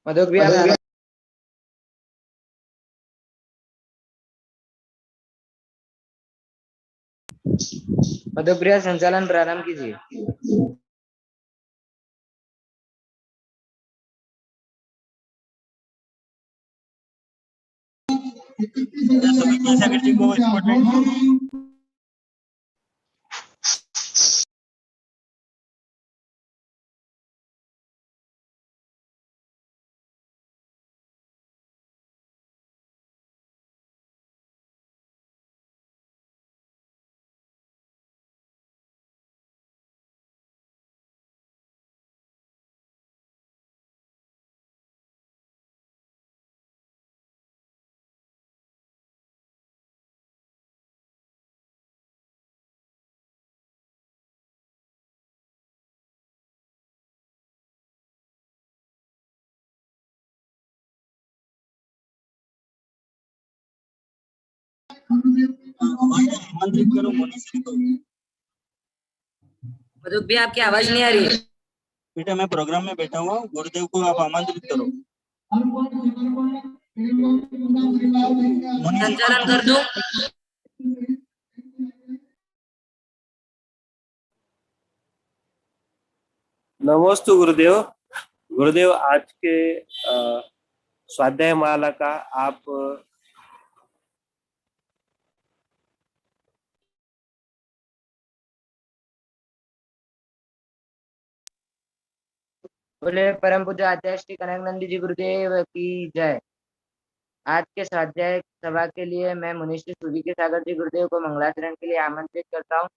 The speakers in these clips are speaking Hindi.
मधुप्रिया मधुप्रिया संचालन प्रारंभ कीजिए। आमंत्रित करो मोनीश्री को। मधुप्रिया आपकी आवाज नहीं आ रही है। बेटा मैं प्रोग्राम में बैठा हुआ, गुरुदेव को आप आमंत्रित करो। संचालन कर दूं? नमोस्तु गुरुदेव। गुरुदेव आज के स्वाध्याय माला का आप बोले परम पूज्य आचार्य श्री कनकानंद जी गुरुदेव की जय। आज के स्वाध्याय सभा के लिए मैं मुनिश्री सूर्य के सागर जी गुरुदेव को मंगलाचरण के लिए आमंत्रित करता हूँ।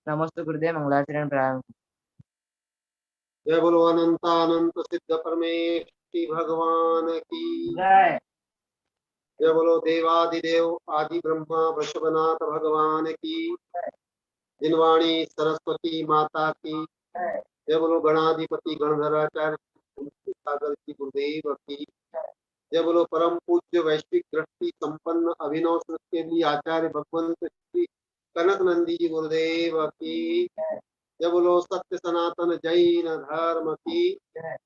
नमस्ते गुरुदेव, मंगलाचरण प्रारंभ। जय बोलो अनंत सिद्ध परमेश्वरी भगवान की जय। जय बोलो देवादिदेव आदि ब्रह्मा वृषभनाथ भगवान की, जिनवाणी सरस्वती माता की। जय बोलो गणाधिपति गणधराचार्य सागर जी गुरुदेव की। जय बोलो परम पूज्य वैश्विक दृष्टि संपन्न अभिनव श्रुति आचार्य भगवंत श्री कनकानंद जी गुरुदेव की। जय बोलो सत्य सनातन जैन धर्म की,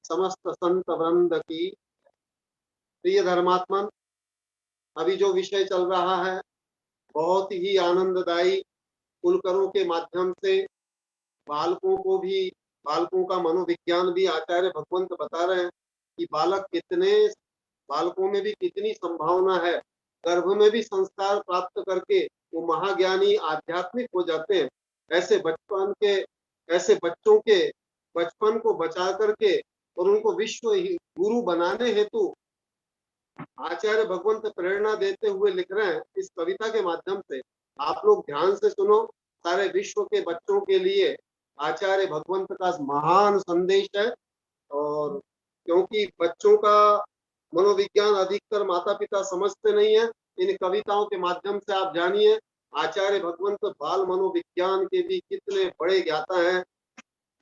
समस्त संत वृंद की। प्रिय धर्मात्मन, अभी जो विषय चल रहा है बहुत ही आनंददायी। कुलकरों के माध्यम से बालकों का मनोविज्ञान भी आचार्य भगवंत बता रहे हैं कि बालकों में भी कितनी संभावना है। गर्भ में भी संस्कार प्राप्त करके वो महाज्ञानी आध्यात्मिक हो जाते हैं। ऐसे बच्चों के बचपन को बचा करके और उनको विश्व गुरु बनाने हेतु आचार्य भगवंत प्रेरणा देते हुए लिख रहे हैं इस कविता के माध्यम से। आप लोग ध्यान से सुनो। सारे विश्व के बच्चों के लिए आचार्य भगवंत का महान संदेश है। और क्योंकि बच्चों का मनोविज्ञान अधिकतर माता पिता समझते नहीं है, इन कविताओं के माध्यम से आप जानिए आचार्य भगवंत बाल मनोविज्ञान के भी कितने बड़े ज्ञाता हैं।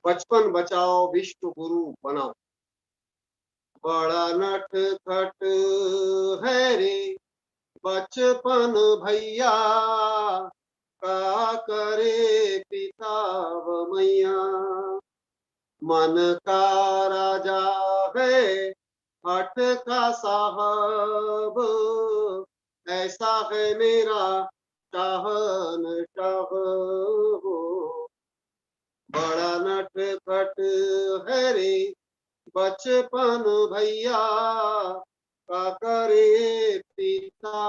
बचपन बचाओ विश्व गुरु बनाओ। बड़ा नट खट है रे बचपन भैया, का करे पिता व मैया। मन का राजा है हठ का साहब, ऐसा है मेरा शहनशाह। बड़ा नट खट है रे बचपन भैया, का करे पिता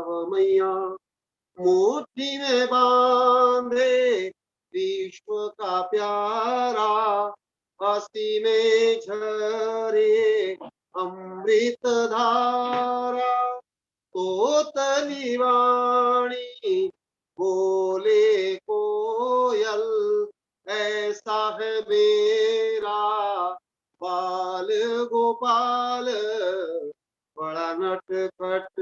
व मैया। मुट्ठी में बांधे विश्व का प्यारा, हंसी में झरे अमृत धारा। तोतली वाणी बोले कोयल, ऐसा है मेरा बाल गोपाल। बड़ा नट खट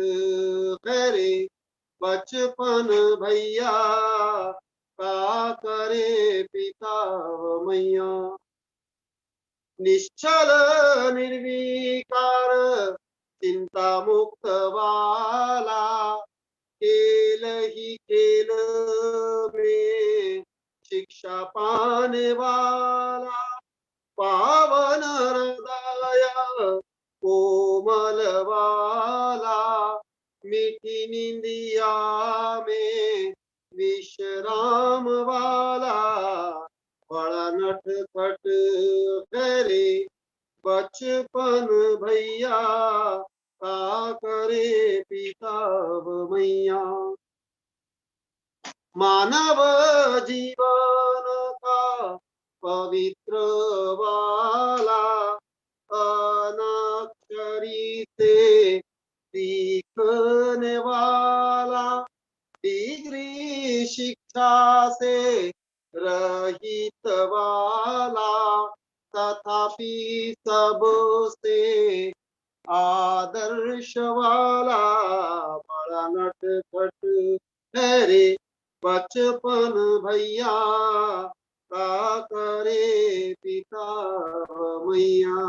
है रे बचपन भैया, का करे पिता व मैया। निश्चल निर्विकार चिंता मुक्त वाला, खेल ही खेल में शिक्षा पाने वाला। पावन हृदय कोमल वाला, मीठी निंदिया में विश्राम वाला, बड़ा नटखट है रे बचपन भैया, का करे पिता व मैया। मानव जीवन का पवित्र वाला, अनाक्षरी से सीखने वाला, डिग्री शिक्षा से रहित वाला, तथापि सबसे आदर्श वाला, बड़ा नटखट है रे बचपन भैया, का करे पिता मैया।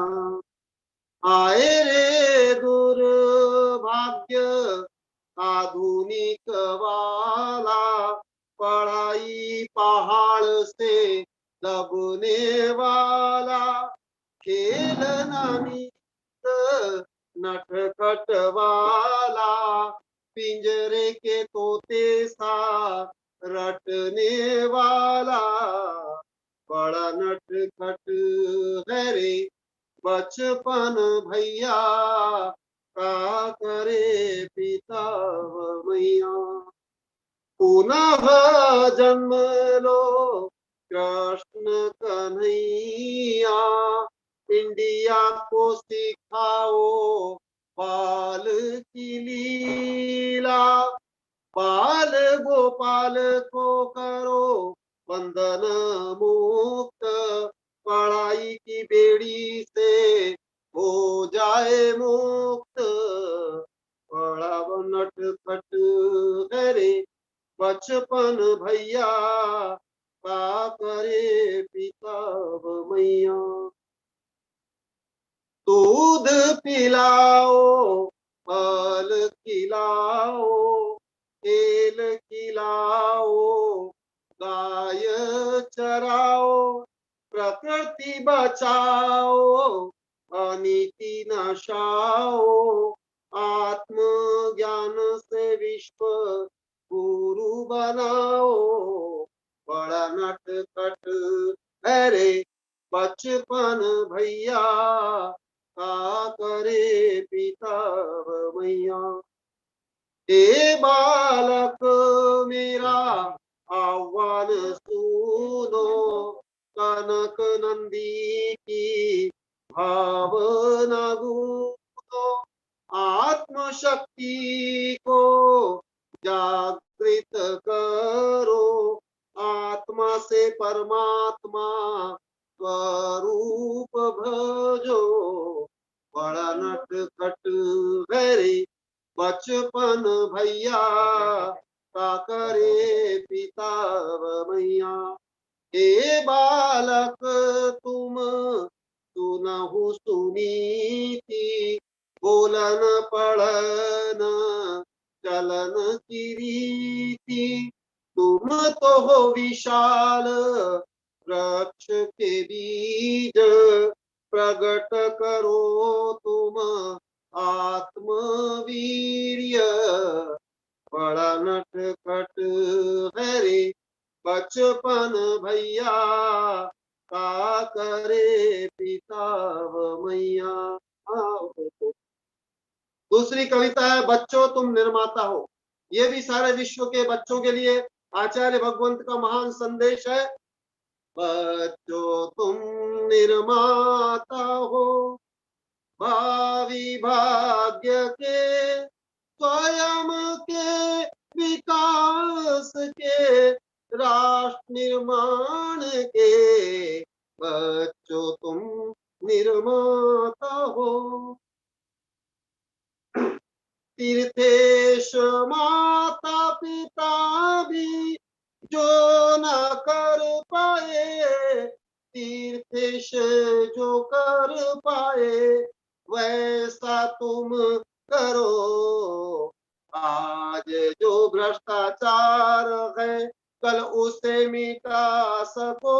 आए रे दुर्भाग्य आधुनिक वाला, पढ़ाई पहाड़ से दबने वाला, खेलना नींद नटखट वाला, पिंजरे के तोते सा रटने वाला, बड़ा नटखट है रे बचपन भैया, का करे पिता व मैया। पुनः जन्म लो कृष्ण कन्हैया, इंडिया को सिखाओ बाल की लीला, बाल गोपाल को करो बंधन मुक्त, पढ़ाई की बेड़ी से हो जाए मुक्त, बड़ा नटखट है रे बचपन भैया, का करे पिता व मैया। दूध पिलाओ फल खिलाओ, खेल खिलाओ गाय चराओ, प्रकृति बचाओ अनीति नशाओ, आत्मज्ञान से विश्व गुरु बनाओ, बड़ा नटखट है रे बचपन भैया, का करे पिता व मैया। हे बालक मेरा आह्वान सुनो, कनक नंदी की भावना गूंजो, आत्मशक्ति को जागृत करो, आत्मा से परमात्मा स्वरूप भजो, बड़ा नटखट है रे बचपन भैया, का करे पिता व मैया। हे बालक तुम सुनहु सुनीति, बोलन पढ़न चलन की रीति, तुम तो हो विशाल वृक्ष के बीज, प्रगट करो तुम आत्मवीर्य, बड़ा नटखट है रे बचपन भैया, का करे पिता व मैया। दूसरी कविता है बच्चों तुम निर्माता हो। ये भी सारे विश्व के बच्चों के लिए आचार्य भगवंत का महान संदेश है। बच्चों तुम निर्माता हो, भावी भाग्य के स्वयं के विकास के, राष्ट्र निर्माण के, बच्चों तुम निर्माता हो। तीर्थेश माता पिता भी जो न कर पाए, तीर्थेश जो कर पाए वैसा तुम करो, आज जो भ्रष्टाचार है कल उसे मिटा सको,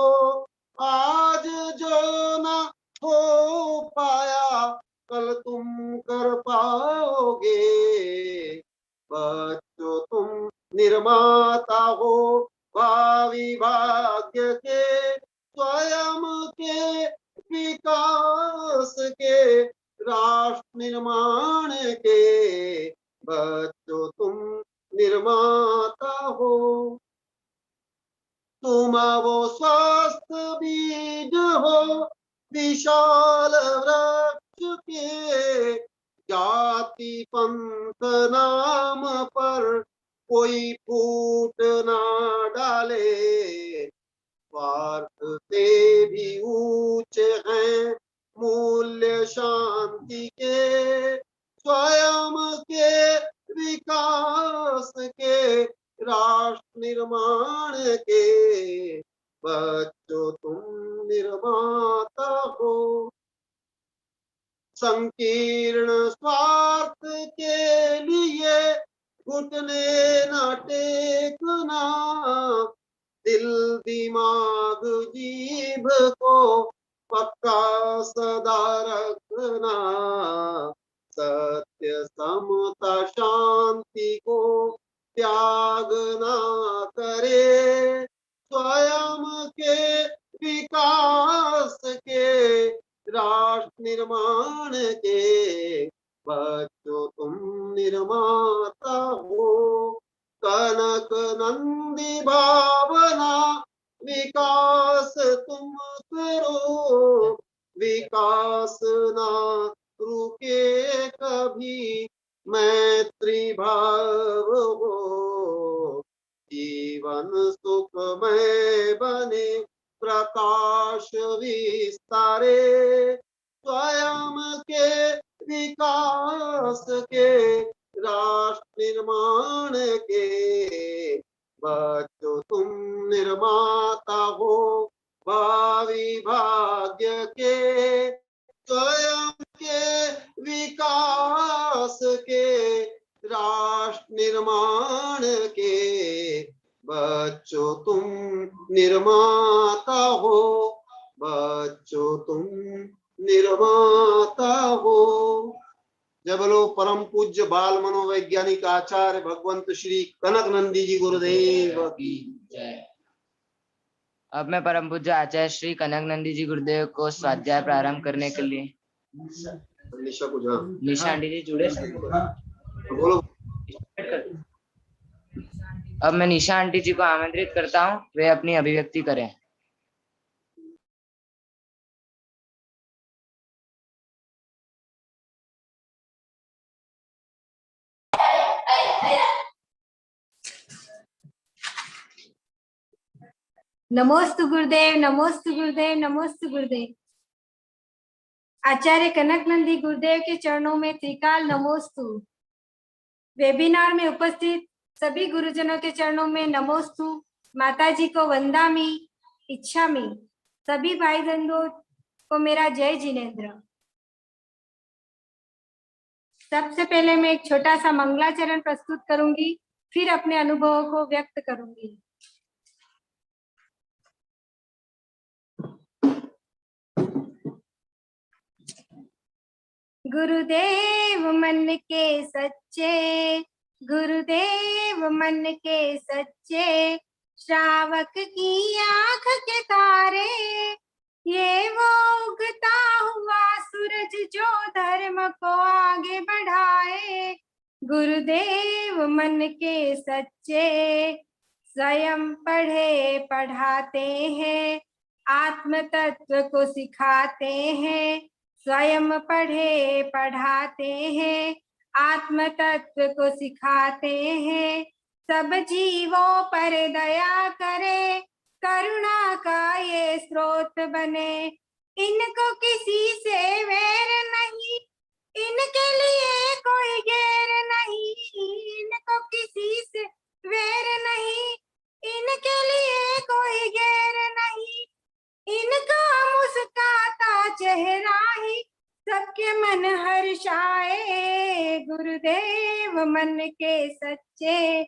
आज जो न हो पाया कल तुम निर्माता हो भावी भाग्य के, स्वयं के विकास के, राष्ट्र निर्माण के बच्चों तुम निर्माता हो। तुम वो स्वस्थ बीज हो विशाल वृक्ष के, जाति पंथ नाम पर कोई फूट ना डाले, स्वार्थ से भी ऊंचे हैं मूल्य शांति के, स्वयं के विकास के, राष्ट्र निर्माण के बच्चों तुम निर्माता हो। संकीर्ण स्वार्थ के लिए घुटने न टेकना, दिल दिमाग जीभ को पक्का सदा रखना, सत्य समता शांति को त्याग ना करे, स्वयं के विकास के, राष्ट्र निर्माण के बच्चों तुम निर्माता हो। कनक नंदी भावना विकास तुम करो, विकास ना रुके कभी, मैत्री भाव हो, जीवन सुखमय बने प्रकाश विस्तारे, स्वयं के विकास के, राष्ट्र निर्माण के बच्चों तुम निर्माता हो भावी भाग्य के, स्वयं के विकास के, राष्ट्र निर्माण के बच्चों तुम निर्माता हो, बच्चों तुम निर्माता हो। जय बोलो परम पूज्य बाल मनोवैज्ञानिक आचार्य भगवंत श्री कनक नंदी जी गुरुदेव की जय। अब मैं परम पूज्य आचार्य श्री कनक नंदी जी गुरुदेव को स्वाध्याय प्रारंभ करने के लिए निशा को जहाँ निशा आंटी जी जुड़े। बोलो। अब मैं निशा आंटी जी को आमंत्रित करता हूँ, वे अपनी अभिव्यक्ति करें। नमोस्तु गुरुदेव, नमोस्तु गुरुदेव, नमोस्तु गुरुदेव। आचार्य कनक नंदी गुरुदेव के चरणों में त्रिकाल नमोस्तु। वेबिनार में उपस्थित सभी गुरुजनों के चरणों में नमोस्तु। माता जी को वंदामि इच्छामि। सभी भाई बंधुओं को मेरा जय जिनेन्द्र। सबसे पहले मैं एक छोटा सा मंगलाचरण प्रस्तुत करूंगी, फिर अपने अनुभवों को व्यक्त करूंगी। गुरुदेव मन के सच्चे, गुरुदेव मन के सच्चे, श्रावक की आंख के तारे, ये वो उगता हुआ सूरज जो धर्म को आगे बढ़ाए। गुरुदेव मन के सच्चे, स्वयं पढ़े पढ़ाते हैं, आत्म तत्व को सिखाते हैं। स्वयं पढ़े पढ़ाते हैं, आत्म तत्व को सिखाते हैं। सब जीवों पर दया करे, करुणा का ये स्रोत बने। इनको किसी से वैर नहीं, इनके लिए कोई गैर नहीं। इनको किसी से वैर नहीं, इनके लिए कोई गैर नहीं। इनका मुस्काता चेहरा ही सबके मन हर्षाए। गुरुदेव मन के सच्चे,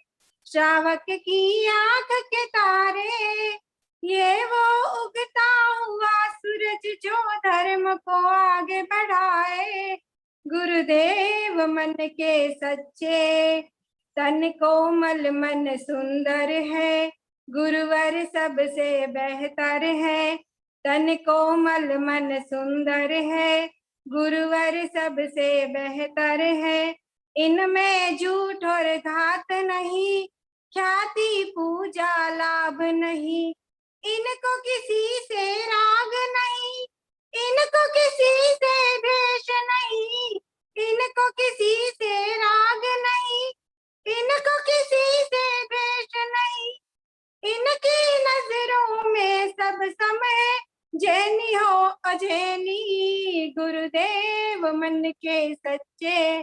श्रावक की आंख के तारे, ये वो उगता हुआ सूरज जो धर्म को आगे बढ़ाए। गुरुदेव मन के सच्चे, तन कोमल मन सुंदर है, गुरुवर सबसे बेहतर है। तन कोमल मन सुंदर है, गुरुवर सबसे बेहतर है। इनमें झूठ और घात नहीं, ख्याति पूजा लाभ नहीं। इनको किसी से राग नहीं, इनको किसी से द्वेष नहीं। इनको किसी से राग नहीं, इनको किसी से द्वेष नहीं। इनकी नजरों में सब समय जैनी हो अजैनी। गुरुदेव मन के सच्चे,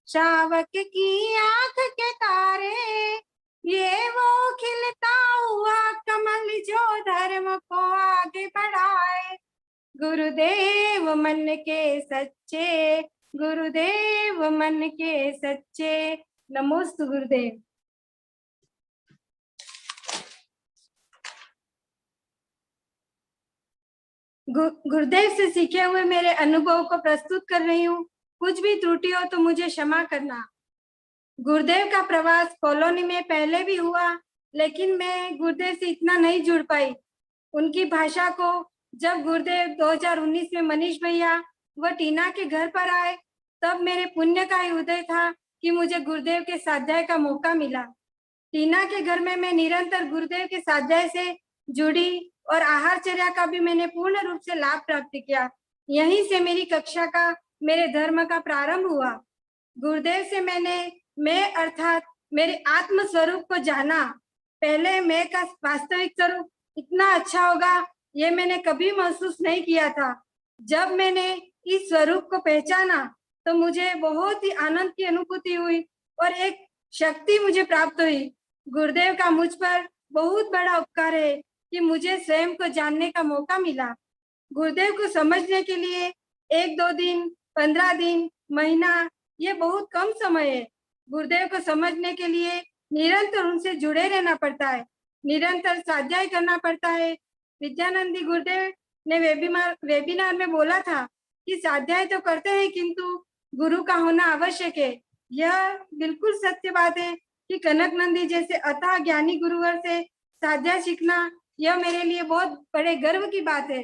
श्रावक की आंख के तारे। ये वो खिलता हुआ कमल जो धर्म को आगे बढ़ाए। गुरुदेव मन के सच्चे, गुरुदेव मन के सच्चे। नमोस्तु गुरुदेव। गुरुदेव से सीखे हुए मेरे अनुभव को प्रस्तुत कर रही हूँ। कुछ भी त्रुटि हो तो मुझे क्षमा करना। गुरुदेव का प्रवास कॉलोनी में पहले भी हुआ, लेकिन मैं गुरुदेव से इतना नहीं जुड़ पाई। उनकी भाषा को जब गुरुदेव 2019 में मनीष भैया व टीना के घर पर आए, तब मेरे पुण्य का ही उदय था कि मुझे गुरुदेव के स्वाध्याय का मौका मिला। टीना के घर में मैं निरंतर गुरुदेव के स्वाध्याय से जुड़ी और आहारचर्या का भी मैंने पूर्ण रूप से लाभ प्राप्त किया। यहीं से मेरी कक्षा का, मेरे धर्म का प्रारंभ हुआ। गुरुदेव से मैं अर्थात मेरे आत्म स्वरूप को जाना। पहले मैं का वास्तविक स्वरूप इतना अच्छा होगा ये मैंने कभी महसूस नहीं किया था। जब मैंने इस स्वरूप को पहचाना तो मुझे बहुत ही आनंद की अनुभूति हुई और एक शक्ति मुझे प्राप्त हुई। गुरुदेव का मुझ पर बहुत बड़ा उपकार है कि मुझे स्वयं को जानने का मौका मिला। गुरुदेव को समझने के लिए 1-2 दिन, 15 दिन, महीना ये बहुत कम समय है। गुरुदेव को समझने के लिए निरंतर उनसे जुड़े रहना पड़ता है, निरंतर स्वाध्याय करना पड़ता है। विद्यानंदी गुरुदेव ने वेबिनार में बोला था कि स्वाध्याय तो करते हैं किंतु गुरु का होना आवश्यक है। यह बिल्कुल सत्य बात है कि कनक नंदी जैसे अथाह ज्ञानी गुरुवर से स्वाध्याय सीखना यह मेरे लिए बहुत बड़े गर्व की बात है।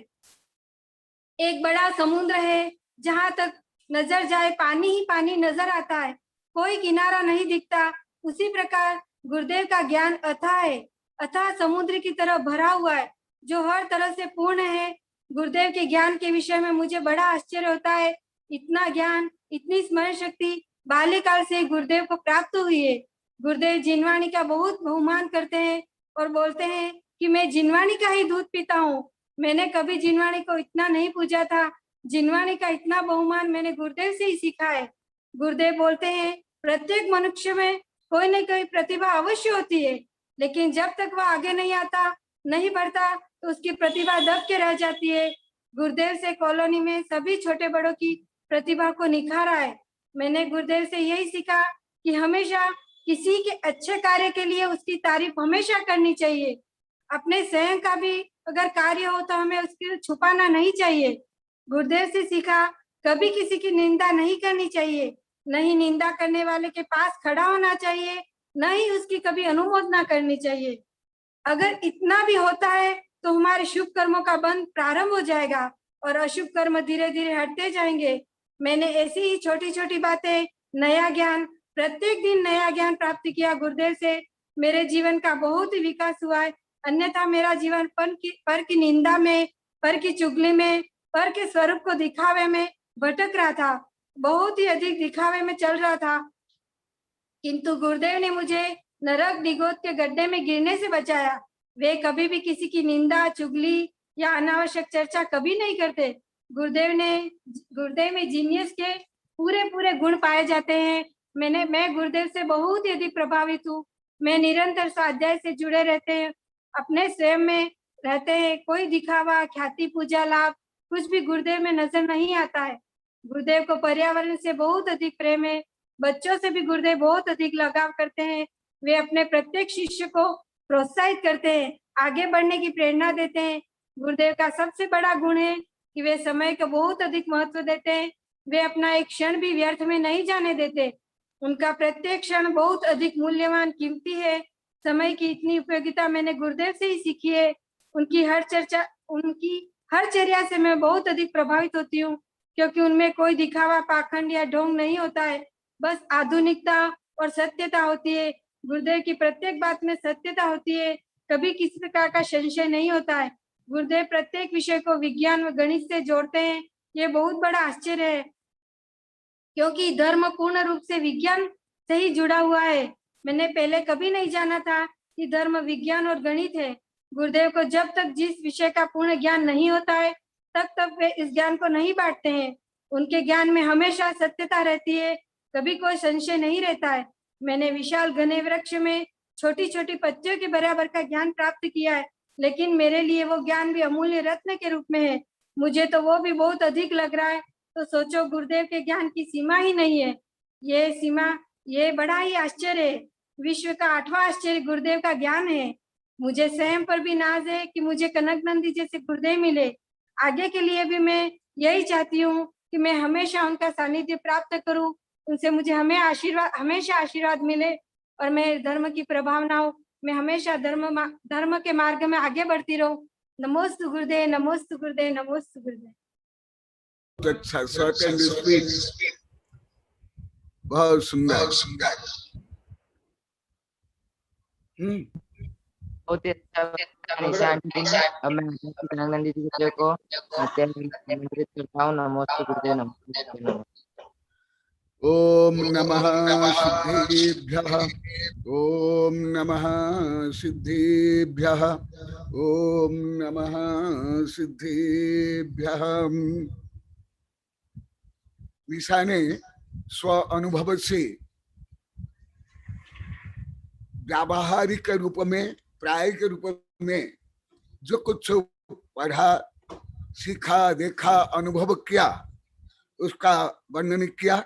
एक बड़ा समुद्र है, जहाँ तक नजर जाए पानी ही पानी नजर आता है, कोई किनारा नहीं दिखता। उसी प्रकार गुरुदेव का ज्ञान अथाह है, अथाह समुद्र की तरह भरा हुआ है, जो हर तरह से पूर्ण है। गुरुदेव के ज्ञान के विषय में मुझे बड़ा आश्चर्य होता है। इतना ज्ञान, इतनी स्मरण शक्ति बाल्यकाल से गुरुदेव को प्राप्त हुई है। गुरुदेव जिनवाणी का बहुत बहुमान करते हैं और बोलते हैं कि मैं जिनवाणी का ही दूध पीता हूँ। मैंने कभी जिनवाणी को इतना नहीं पूजा था। जिनवाणी का इतना बहुमान मैंने गुरुदेव से ही सीखा है। गुरुदेव बोलते हैं प्रत्येक मनुष्य में कोई न कोई प्रतिभा अवश्य होती है, लेकिन जब तक वह आगे नहीं आता, नहीं बढ़ता, तो उसकी प्रतिभा दब के रह जाती है। गुरुदेव से कॉलोनी में सभी छोटे बड़ों की प्रतिभा को निखारा है। मैंने गुरुदेव से यही सीखा कि हमेशा किसी के अच्छे कार्य के लिए उसकी तारीफ हमेशा करनी चाहिए। अपने स्वयं का भी अगर कार्य हो तो हमें उसको छुपाना नहीं चाहिए। गुरुदेव से सीखा कभी किसी की निंदा नहीं करनी चाहिए, नहीं निंदा करने वाले के पास खड़ा होना चाहिए, न ही उसकी कभी अनुमोदना करनी चाहिए। अगर इतना भी होता है तो हमारे शुभ कर्मों का बंध प्रारंभ हो जाएगा और अशुभ कर्म धीरे धीरे हटते जाएंगे। मैंने ऐसी ही छोटी छोटी बातें, नया ज्ञान, प्रत्येक दिन नया ज्ञान प्राप्त किया गुरुदेव से। मेरे जीवन का बहुत ही विकास हुआ है। अन्यथा मेरा जीवन पर की निंदा में, पर की चुगली में, पर के स्वरूप को दिखावे में भटक रहा था। बहुत ही अधिक दिखावे में चल रहा था, किंतु गुरुदेव ने मुझे नरक डिगोत के गड्ढे में गिरने से बचाया। वे कभी भी किसी की निंदा, चुगली या अनावश्यक चर्चा कभी नहीं करते। गुरुदेव में जीनियस के पूरे गुण पाए जाते हैं। मैं गुरुदेव से बहुत ही अधिक प्रभावित हूँ। मैं निरंतर स्वाध्याय से जुड़े रहते हैं, अपने स्वयं में रहते हैं। कोई दिखावा, ख्याति, पूजा, लाभ कुछ भी गुरुदेव में नजर नहीं आता है। गुरुदेव को पर्यावरण से बहुत अधिक प्रेम है। बच्चों से भी गुरुदेव बहुत अधिक लगाव करते हैं। वे अपने प्रत्येक शिष्य को प्रोत्साहित करते हैं, आगे बढ़ने की प्रेरणा देते हैं। गुरुदेव का सबसे बड़ा गुण है कि वे समय को बहुत अधिक महत्व देते हैं। वे अपना एक क्षण भी व्यर्थ में नहीं जाने देते। उनका प्रत्येक क्षण बहुत अधिक मूल्यवान कीमती है। समय की इतनी उपयोगिता मैंने गुरुदेव से ही सीखी है। उनकी हर चर्या से मैं बहुत अधिक प्रभावित होती हूँ, क्योंकि उनमें कोई दिखावा, पाखंड या ढोंग नहीं होता है, बस आधुनिकता और सत्यता होती है। गुरुदेव की प्रत्येक बात में सत्यता होती है, कभी किसी प्रकार का संशय नहीं होता है। गुरुदेव प्रत्येक विषय को विज्ञान व गणित से जोड़ते हैं। ये बहुत बड़ा आश्चर्य है, क्योंकि धर्म पूर्ण रूप से विज्ञान से ही जुड़ा हुआ है। मैंने पहले कभी नहीं जाना था कि धर्म विज्ञान और गणित है। गुरुदेव को जब तक जिस विषय का पूर्ण ज्ञान नहीं होता है, तब तक वे इस ज्ञान को नहीं बांटते हैं। उनके ज्ञान में हमेशा सत्यता रहती है, कभी कोई संशय नहीं रहता है। मैंने विशाल घने वृक्ष में छोटी छोटी पत्तियों के बराबर का ज्ञान प्राप्त किया है, लेकिन मेरे लिए वो ज्ञान भी अमूल्य रत्न के रूप में है। मुझे तो वो भी बहुत अधिक लग रहा है। तो सोचो, गुरुदेव के ज्ञान की सीमा ही नहीं है। ये बड़ा ही आश्चर्य है। विश्व का 8वां आश्चर्य गुरुदेव का ज्ञान है। मुझे स्वयं पर भी नाज है कि मुझे कनक नंदी जैसे गुरुदेव मिले। आगे के लिए भी मैं यही चाहती हूँ कि मैं हमेशा उनका सानिध्य प्राप्त करूँ, उनसे मुझे हमेशा आशीर्वाद मिले, और मैं धर्म की प्रभावनाओं में हमेशा धर्म के मार्ग में आगे बढ़ती रहूं। नमोस्तु गुरुदेव, नमोस्तु गुरुदेव, नमोस्तु गुरुदेव। अच्छा, शॉर्ट एंड स्वीट, बहुत सुंदर। बहुत ही अच्छा निशान जी ने। अब मैं कनक नंदी जी गुरुदेव को आमंत्रित करता हूँ। नमोस्तु गुरुदेव, नमोस्तु गुरुदेव, नमोस्तु। ओम नमः सिद्धेभ्यः, ओम नमः सिद्धेभ्यः, ओम नमः सिद्धेभ्यः। निशा ने स्व अनुभव से व्यावहारिक रूप में, प्रायोगिक रूप में जो कुछ पढ़ा, सीखा, देखा, अनुभव किया, उसका वर्णन किया।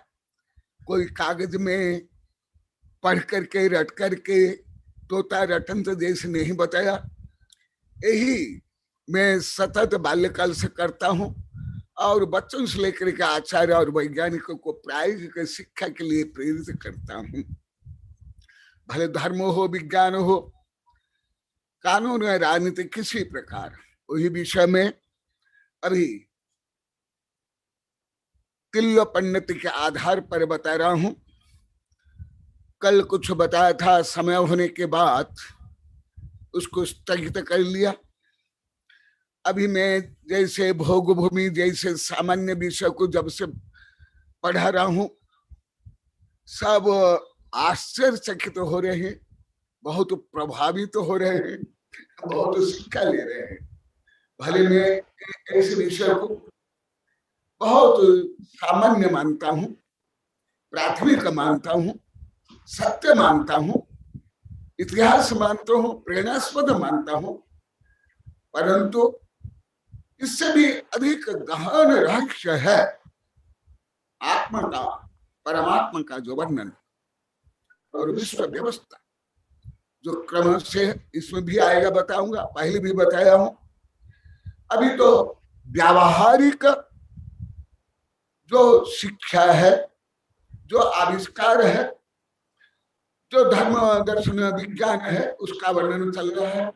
कोई कागज में पढ़ करके, रट करके, तोता रटन से जैसे नहीं बताया। यही मैं सतत बाल्यकाल से करता हूँ, और बच्चों से लेकर के आचार्य और वैज्ञानिकों को प्रायोगिक शिक्षा के लिए प्रेरित करता हूँ। भले धर्म हो, विज्ञान हो, कानून या राजनीति, किसी प्रकार, वही विषय में अभी तिल्य पंडित के आधार पर बता रहा हूं। कल कुछ बताया था, समय होने के बाद उसको स्थगित कर लिया। अभी मैं जैसे भोग भूमि जैसे सामान्य विषय को जब से पढ़ा रहा हूं, सब आश्चर्यचकित हो रहे हैं, बहुत प्रभावित हो रहे हैं, बहुत शिक्षा ले रहे हैं। भले मैं ऐसे विषय को बहुत सामान्य मानता हूं, प्राथमिक मानता हूं, सत्य मानता हूं, इतिहास मानता हूं, प्रेरणास्पद मानता हूं, परंतु इससे भी अधिक गहन रहस्य है आत्मा का, परमात्मा का जो वर्णन और विश्व व्यवस्था, जो क्रम से इसमें भी आएगा, बताऊंगा। पहले भी बताया हूं। अभी तो व्यावहारिक जो शिक्षा है, जो आविष्कार है, जो धर्म दर्शन विज्ञान है, उसका वर्णन चल रहा है।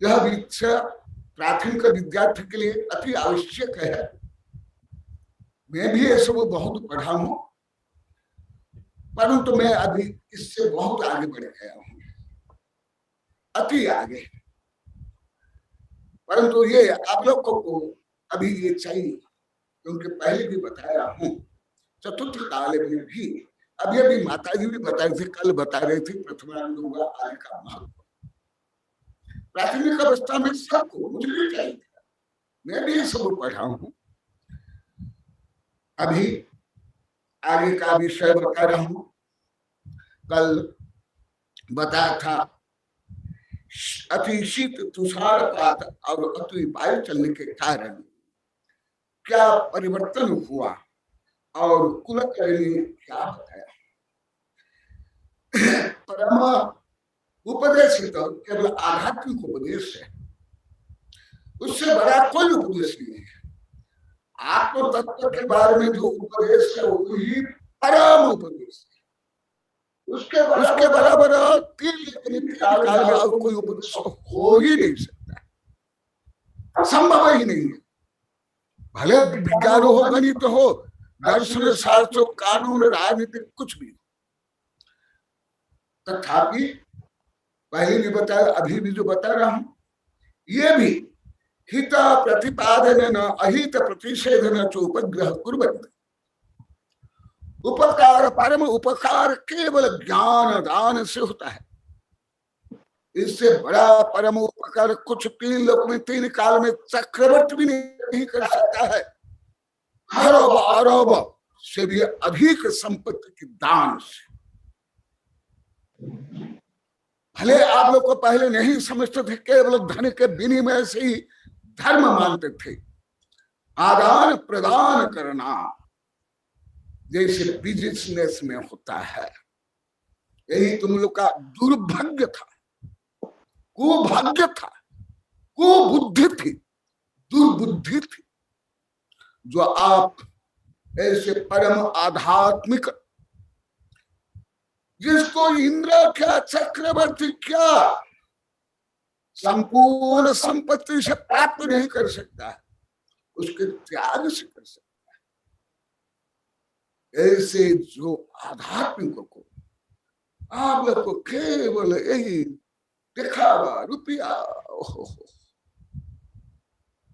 यह विषय प्राथमिक विद्यार्थी के लिए अति आवश्यक है। मैं भी ये सब बहुत पढ़ा हूं, परंतु मैं अभी इससे बहुत आगे बढ़ गया हूं, अति आगे। परंतु ये आप लोगों को अभी ये चाहिए, क्योंकि पहले भी बताया हूं, चतुर्थ काल में भी, अभी माता जी भी बता रहे थे, कल बता रहे थे, प्रथमानंद हुआ आदि का महत्व। प्राथमिक अवस्था में सबको, मुझे भी चाहिए, मैं भी सब पढ़ा हूं। अभी आगे का विषय बता रहा हूं। कल बताया था अति शीत तुषारपात और अति वायु चलने के कारण क्या परिवर्तन हुआ, और कुलकर्णी ने क्या बताया। परम उपदेश तो केवल आध्यात्मिक उपदेश है, उससे बड़ा कोई उपदेश नहीं है। आत्म तत्व के बारे में जो उपदेश है, वो ही परम उपदेश, उसके बराबर तीन काल में और कोई उपदेश हो ही नहीं सकता, संभव ही नहीं है। भले विज्ञान हो, गणित हो, दर्शन शास्त्र, कानून, राजनीति, कुछ भी, तथापि पहले भी बताया, अभी भी जो बता रहा हूं, ये भी हित प्रतिपादन अहित प्रतिषेधन च उपग्रह कुर्वन्ति। उपकार, परम उपकार केवल ज्ञान दान से होता है। इससे बड़ा परम उपकार कुछ तीन लोक में, तीन काल में चक्रवर्ती भी नहीं कर सकता है। अरब अरब से भी अधिक संपत्ति के दान से। भले आप लोग को पहले नहीं समझते थे, केवल धन के विनिमय से ही धर्म मानते थे। आदान प्रदान करना जैसे बिजनेस में होता है, यही तुम लोग का दुर्भाग्य था, कुभाग्य था, कुबुद्धि थी, दुर्बुद्धि थी, जो आप ऐसे परम आध्यात्मिक, जिसको इंद्र क्या, चक्रवर्ती क्या, संपूर्ण संपत्ति से प्राप्त नहीं कर सकता है, उसके त्याग से कर सकता है। ऐसे जो आध्यात्मिकों को आप लोग को केवल यही दिखावा, रुपया,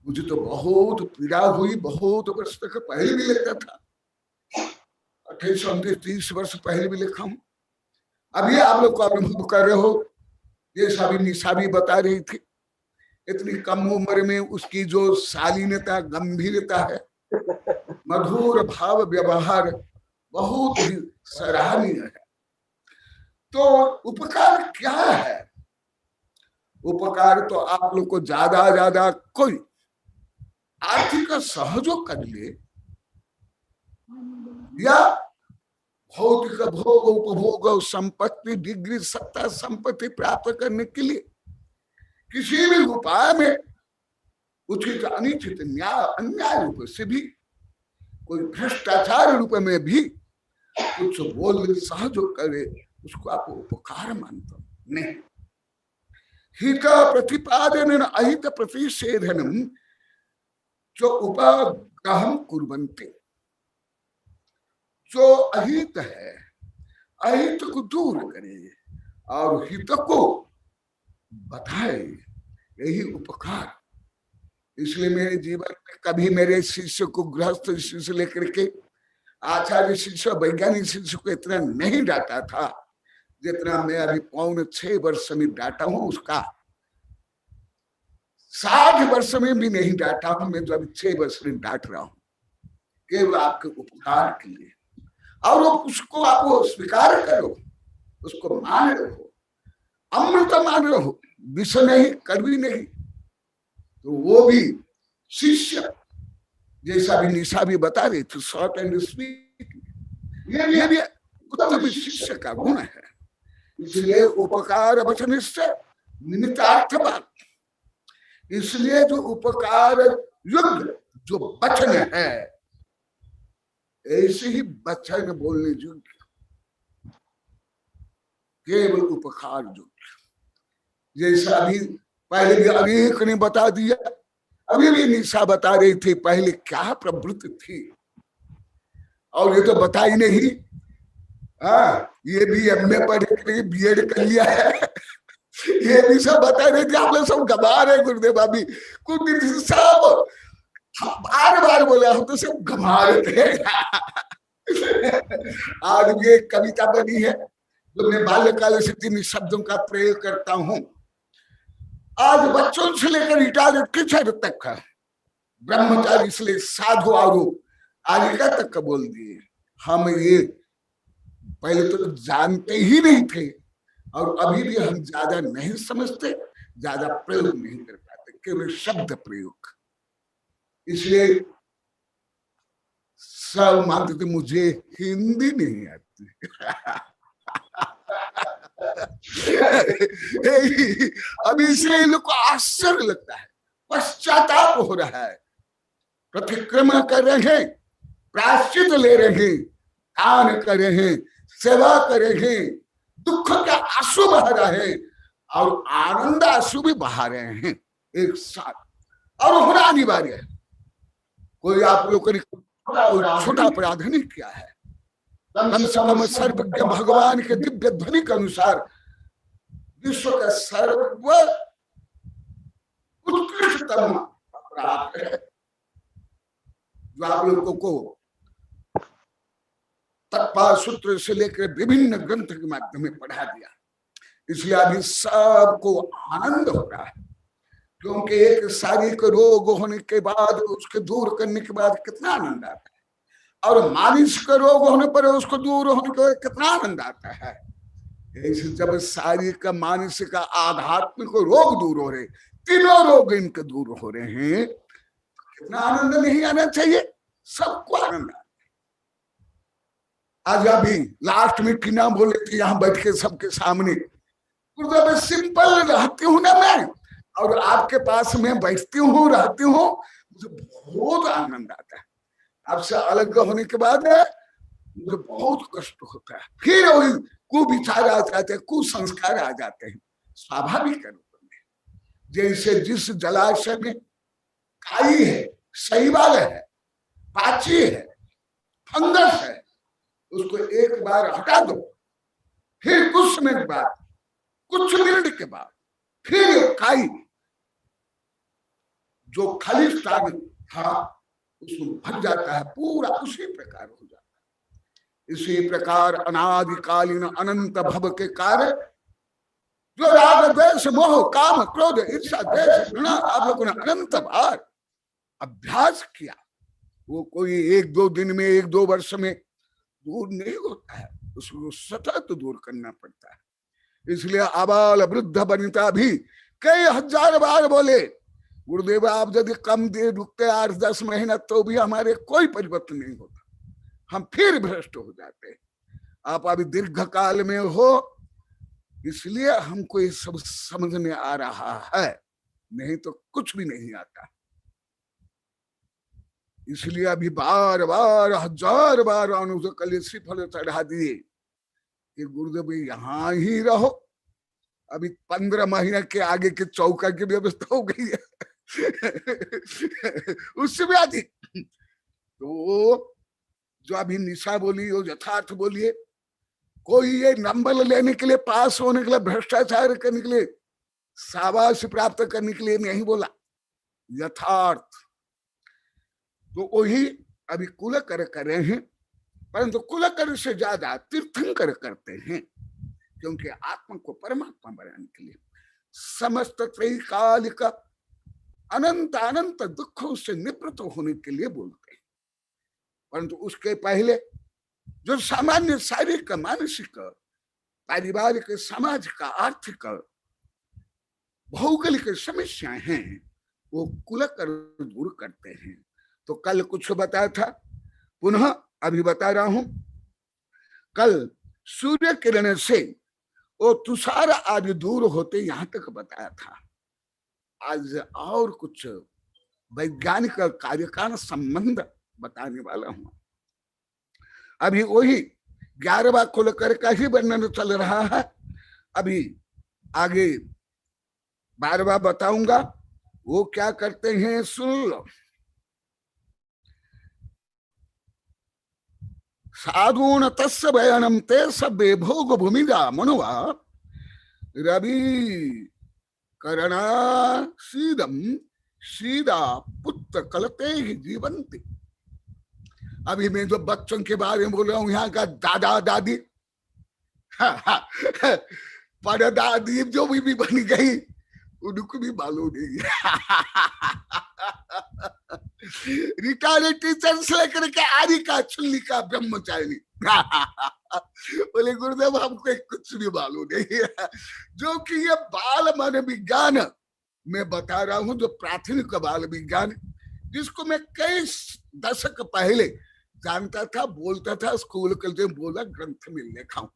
मुझे तो बहुत पीड़ा हुई, बहुत वर्ष तक पहले भी लिखता था, 28 30 वर्ष पहले भी लिखा हूं। अभी आप लोग को अनुभव कर रहे हो, ये सभी निशा भी बता रही थी, इतनी कम उम्र में उसकी जो शालीनता, गंभीरता है, मधुर भाव व्यवहार बहुत ही सराहनीय है। तो उपकार क्या है? उपकार तो आप लोग को ज्यादा कोई आर्थिक सहयोग कर ले या भौतिक भोग उपभोग, संपत्ति, डिग्री, सत्ता, संपत्ति प्राप्त करने के लिए किसी भी उपाय में उचित अनिचित न्याय अन्याय रूप से भी, कोई भ्रष्टाचार रूप में भी कुछ बोल सहयोग करे, उसको आप उपकार मानते नहीं। हित प्रतिपादन अहित प्रतिषेधनम जो उपग्रहम कुर्वन्ति, जो अहित है अहित को दूर करे और हित को बताए, यही उपकार। इसलिए मेरे जीवन में कभी मेरे शिष्य को, गृहस्थ शिष्य लेकर के आचार्य शिष्य, वैज्ञानिक शिष्य को इतना नहीं डांटा था जितना मैं अभी 5.5 वर्ष में डांटा हूं। उसका 60 वर्ष में भी नहीं डांटा हूं मैं, जो अभी 6 वर्ष में डांट रहा हूं, केवल आपके उपकार के लिए। और उसको आप स्वीकार करो, उसको मान रहे हो, अमृत मान रहे हो, विष नहीं, कड़वी नहीं। तो वो भी शिष्य, जैसा भी निशा भी बता रही थी, शॉर्ट एंड स्वीट, ये भी उत्तम शिष्य का गुण है। इसलिए उपकार वचन से निमित्तार्थ बात, इसलिए जो उपकार युक्त जो वचन है, ऐसे ही वचन बोलने योग्य, केवल उपकार योग्य। जैसा अभी पहले भी अनेक ने बता दिया, अभी भी निशा बता रही थी पहले क्या प्रवृत्ति थी, और ये तो बता ही नहीं। ये भी एमए पढ़ के बीएड कर लिया है, ये भी सब बता रहे थे। आप लोग सब गवा रहे गुरुदेव, अभी कुछ दिन सब बार बार बोला, हम तो सब गवा रहे थे। आज ये कविता बनी है जो मैं बाल्यकाल से 3 शब्दों का प्रयोग करता हूं। आज बच्चों से लेकर रिटायर्ड टीचर तक का ब्रह्मचारी से साधु और आलिका तक का बोल दिए। हम ये पहले तो जानते ही नहीं थे, और अभी भी हम ज्यादा नहीं समझते, ज्यादा प्रयोग नहीं कर पाते, केवल शब्द प्रयोग। इसलिए सब मानते थे मुझे हिंदी नहीं आती। अब इसलिए लोग को आश्चर्य लगता है, पश्चाताप हो रहा है, प्रतिक्रमण कर रहे हैं, प्रायश्चित ले रहे हैं, दान करे हैं, सेवा करे हैं, दुख का आंसू बहा रहे हैं और आनंद आंसू भी बहा रहे हैं एक साथ, और होना अनिवार्य है। कोई आप लोग छोटा अपराध नहीं किया है। कम से कम सर्वज्ञ भगवान के दिव्य ध्वनि के अनुसार विश्व का सर्व उत्कृष्टतम अपराध है जो आप लोगों को तत्पाल सूत्र से लेकर विभिन्न ग्रंथ के माध्यम में पढ़ा दिया। इसलिए अभी सबको आनंद हो रहा है, क्योंकि एक शारीरिक रोग होने के बाद उसके दूर करने के बाद कितना आनंद आता है, और मानसिक रोग होने पर उसको दूर होने के बाद कितना आनंद आता है। ऐसे जब शारीरिक, मानसिक, आध्यात्मिक रोग दूर हो रहे, तीनों रोग इनके दूर हो रहे हैं, कितना आनंद नहीं आना चाहिए? सबको आनंद। आज अभी लास्ट में की ना बोले थे यहाँ बैठ के सबके सामने, गुरुदेव सिंपल रहती हूँ ना मैं, और आपके पास में बैठती हूँ, रहती हूँ, मुझे बहुत आनंद आता है। आपसे अलग होने के बाद मुझे बहुत कष्ट होता है, फिर वही कुविचार आ जाते हैं, कुसंस्कार आ जाते हैं, स्वाभाविक है। जैसे जिस जलाशय में खाई है, शैवाल है, पाची है, फंगस है, उसको एक बार हटा दो, फिर कुछ मिनट बाद, कुछ मिनट के बाद फिर खाई जो खालिस्तान था उसमें भर जाता है, पूरा उसी प्रकार हो जाता है। इसी प्रकार अनादिकालीन अनंत भव के कार्य जो राग द्वेष मोह काम क्रोध ईर्ष्या द्वेष घृणा आप लोगों ने अनंत बार अभ्यास किया, वो कोई एक दो दिन में, एक दो वर्ष में दूर नहीं होता है, उसको सतत दूर करना पड़ता है। इसलिए आबाल वृद्ध वनिता भी कई हजार बार बोले, गुरुदेव आप यदि कम देर रुकते 8-10 महीना तो भी हमारे कोई परिवर्तन नहीं होता, हम फिर भ्रष्ट हो जाते हैं। आप अभी दीर्घ काल में हो, इसलिए हमको ये सब समझ में आ रहा है, नहीं तो कुछ भी नहीं आता। इसलिए अभी बार बार, हजार बार अनुज कल श्रीफल चढ़ा दिए कि गुरुदेव यहाँ ही रहो। अभी 15 महीने के आगे के चौका की व्यवस्था हो गई है उससे भी अधिक। तो जो अभी निशा बोली, वो यथार्थ बोलिए, कोई ये नंबर लेने के लिए, पास होने के लिए, भ्रष्टाचार करने के लिए, शाबाश प्राप्त करने के लिए नहीं बोला, यथार्थ। तो वही अभी कुलकर कर रहे हैं, परंतु कुलकर से ज्यादा तीर्थंकर करते हैं, क्योंकि आत्मा को परमात्मा बनाने के लिए समस्त त्रैकालिक अनंत अनंत दुखों से निवृत्त होने के लिए बोलते हैं। परंतु उसके पहले जो सामान्य शारीरिक, मानसिक, पारिवारिक, सामाजिक, आर्थिक, भौगोलिक समस्याएं हैं, वो कुलकर दूर करते हैं। तो कल कुछ बताया था, पुनः अभी बता रहा हूं। कल सूर्य किरण से वो तुषार आदि दूर होते यहां तक बताया था। आज और कुछ वैज्ञानिक कार्य का संबंध बताने वाला हूं। अभी वही 11वां कुलकर का ही वर्णन चल रहा है, अभी आगे 12वां बताऊंगा। वो क्या करते हैं सुन लो। साधून तस्य बयानम ते सबे भोग भूमिजा मनुवा रवि करणा सीदम सीदा पुत्र कलते ही जीवंती। अभी मैं जो बच्चों के बारे में बोल रहा हूं, यहाँ का दादा दादी परदादी जो भी बन गई, उनको भी मालूम नहीं रिटायर्ड टीचर से लेकर के आदि का चुल्ली का ब्रह्मचारी बोले गुरुदेव हमको कुछ भी मालूम नहीं है। जो कि ये बाल मन विज्ञान मैं बता रहा हूं, जो प्राथमिक बाल विज्ञान, जिसको मैं कई दशक पहले जानता था, बोलता था, स्कूल के बोला, ग्रंथ में लिखा हूं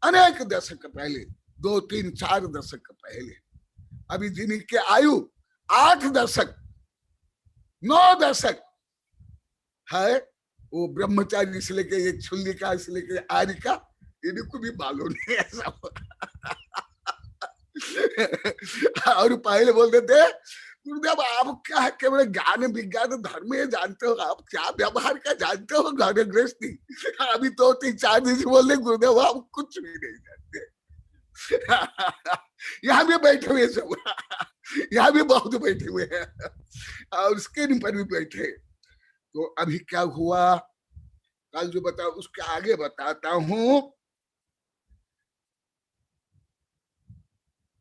अनेक दशक पहले, 2, 3, 4 दशक पहले। अभी जिनकी आयु 8 दशक 9 दशक है, वो ब्रह्मचारी से लेके ये छुल्लिका से लेके आरिका, इनको भी मालूम नहीं ऐसा। और पहले बोलते थे गुरुदेव आप क्या है, केवल ज्ञान विज्ञान धर्म ये जानते हो, आप क्या व्यवहार का जानते हो घर गृहस्थी। अभी 2-3-4 दिन से बोल रहे गुरुदेव आप कुछ भी नहीं जानते। यहाँ भी बैठे हुए सब, यहाँ भी बहुत बैठे हुए हैं और स्क्रीन पर भी बैठे। तो अभी क्या हुआ कल जो बताओ उसके आगे बताता हूं।